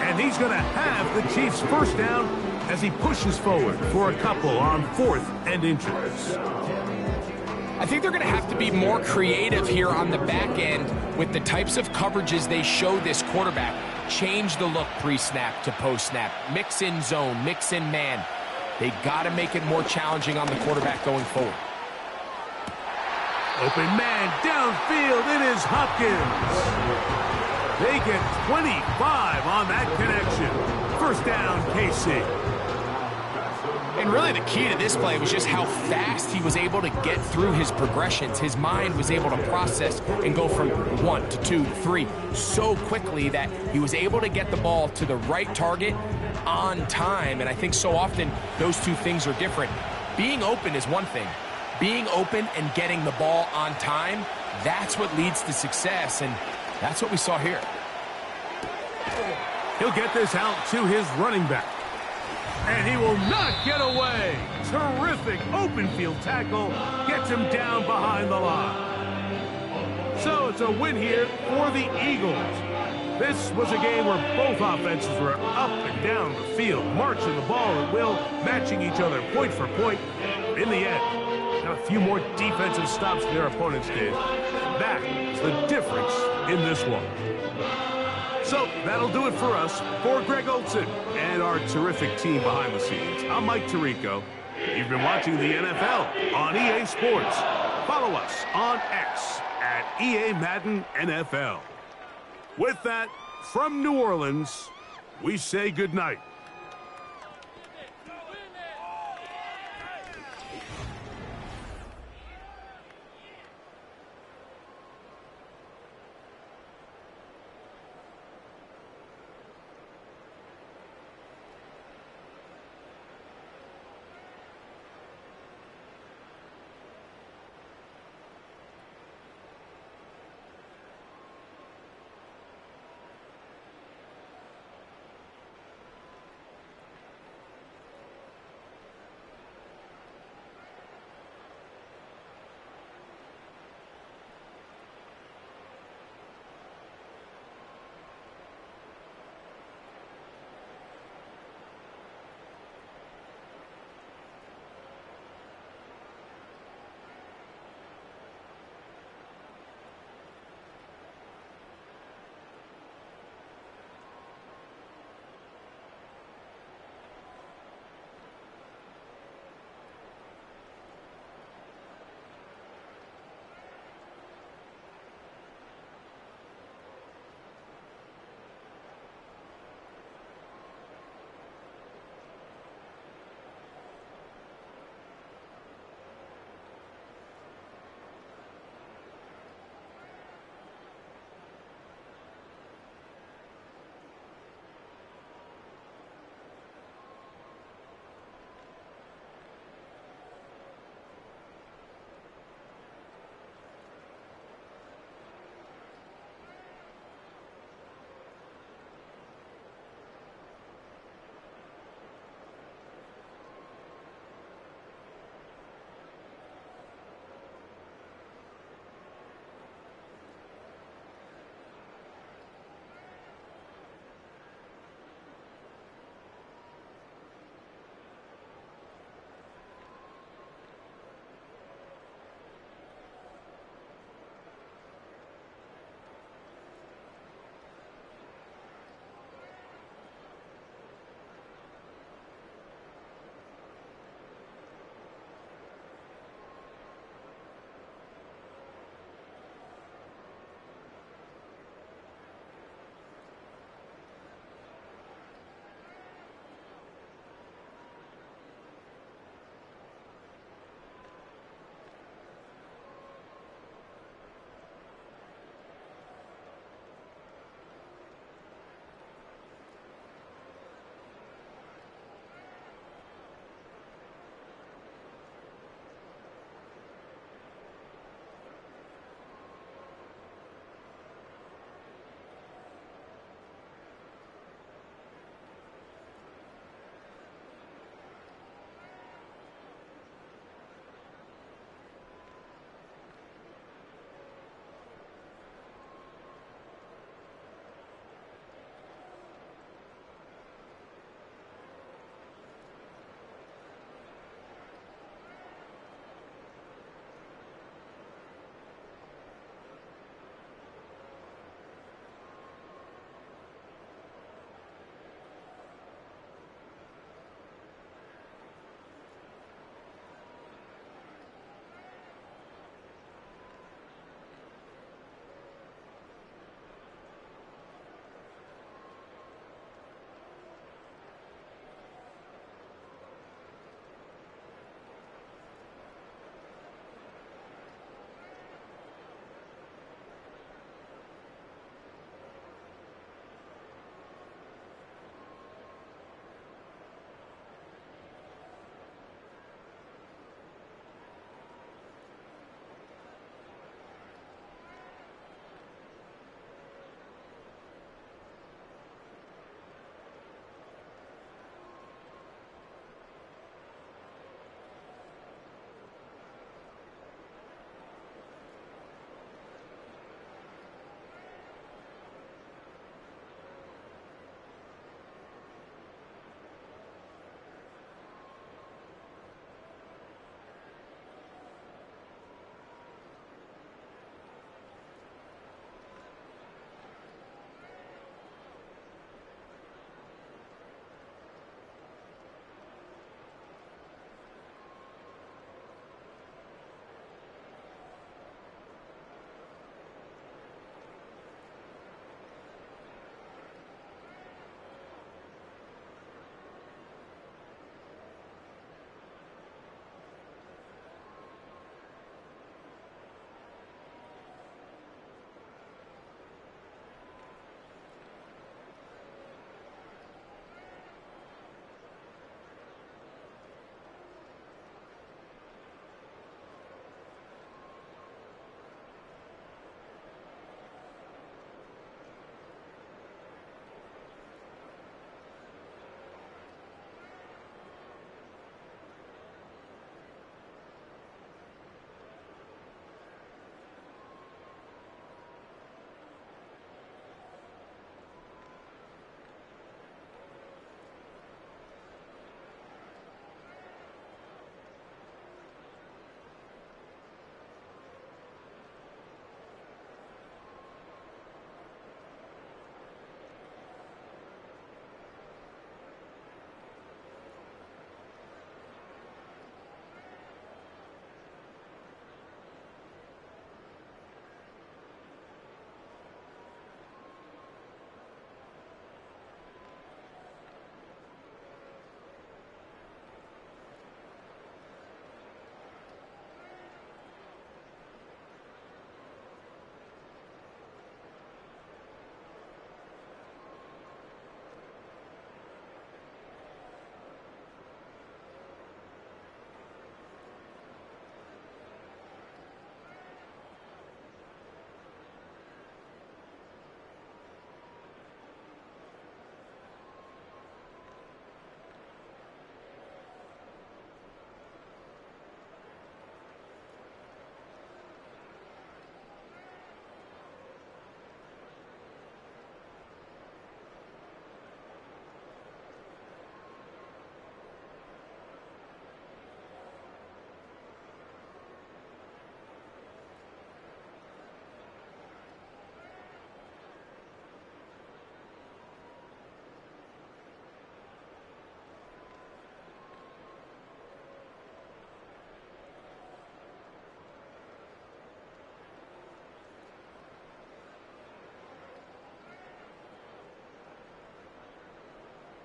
Speaker 2: And he's going to have the Chiefs' first down as he pushes forward for a couple on 4th and inches.
Speaker 3: I think they're going to have to be more creative here on the back end with the types of coverages they show this quarterback. Change the look pre-snap to post-snap. Mix in zone, mix in man. They got to make it more challenging on the quarterback going forward.
Speaker 2: Open man downfield. It is Hopkins. They get 25 on that connection. First down, KC.
Speaker 3: And really the key to this play was just how fast he was able to get through his progressions. His mind was able to process and go from 1 to 2 to 3 so quickly that he was able to get the ball to the right target on time. And I think so often those two things are different. Being open is one thing. Being open and getting the ball on time, that's what leads to success, and that's what we saw here.
Speaker 2: He'll get this out to his running back. And he will not get away. Terrific open field tackle. Gets him down behind the line. So it's a win here for the Eagles. This was a game where both offenses were up and down the field, marching the ball at will, matching each other point for point. In the end, got a few more defensive stops than their opponents did. That's the difference in this one. So that'll do it for us. For Greg Olson and our terrific team behind the scenes, I'm Mike Tirico. You've been watching the NFL on EA Sports. Follow us on X at EA Madden NFL. With that, from New Orleans, we say goodnight.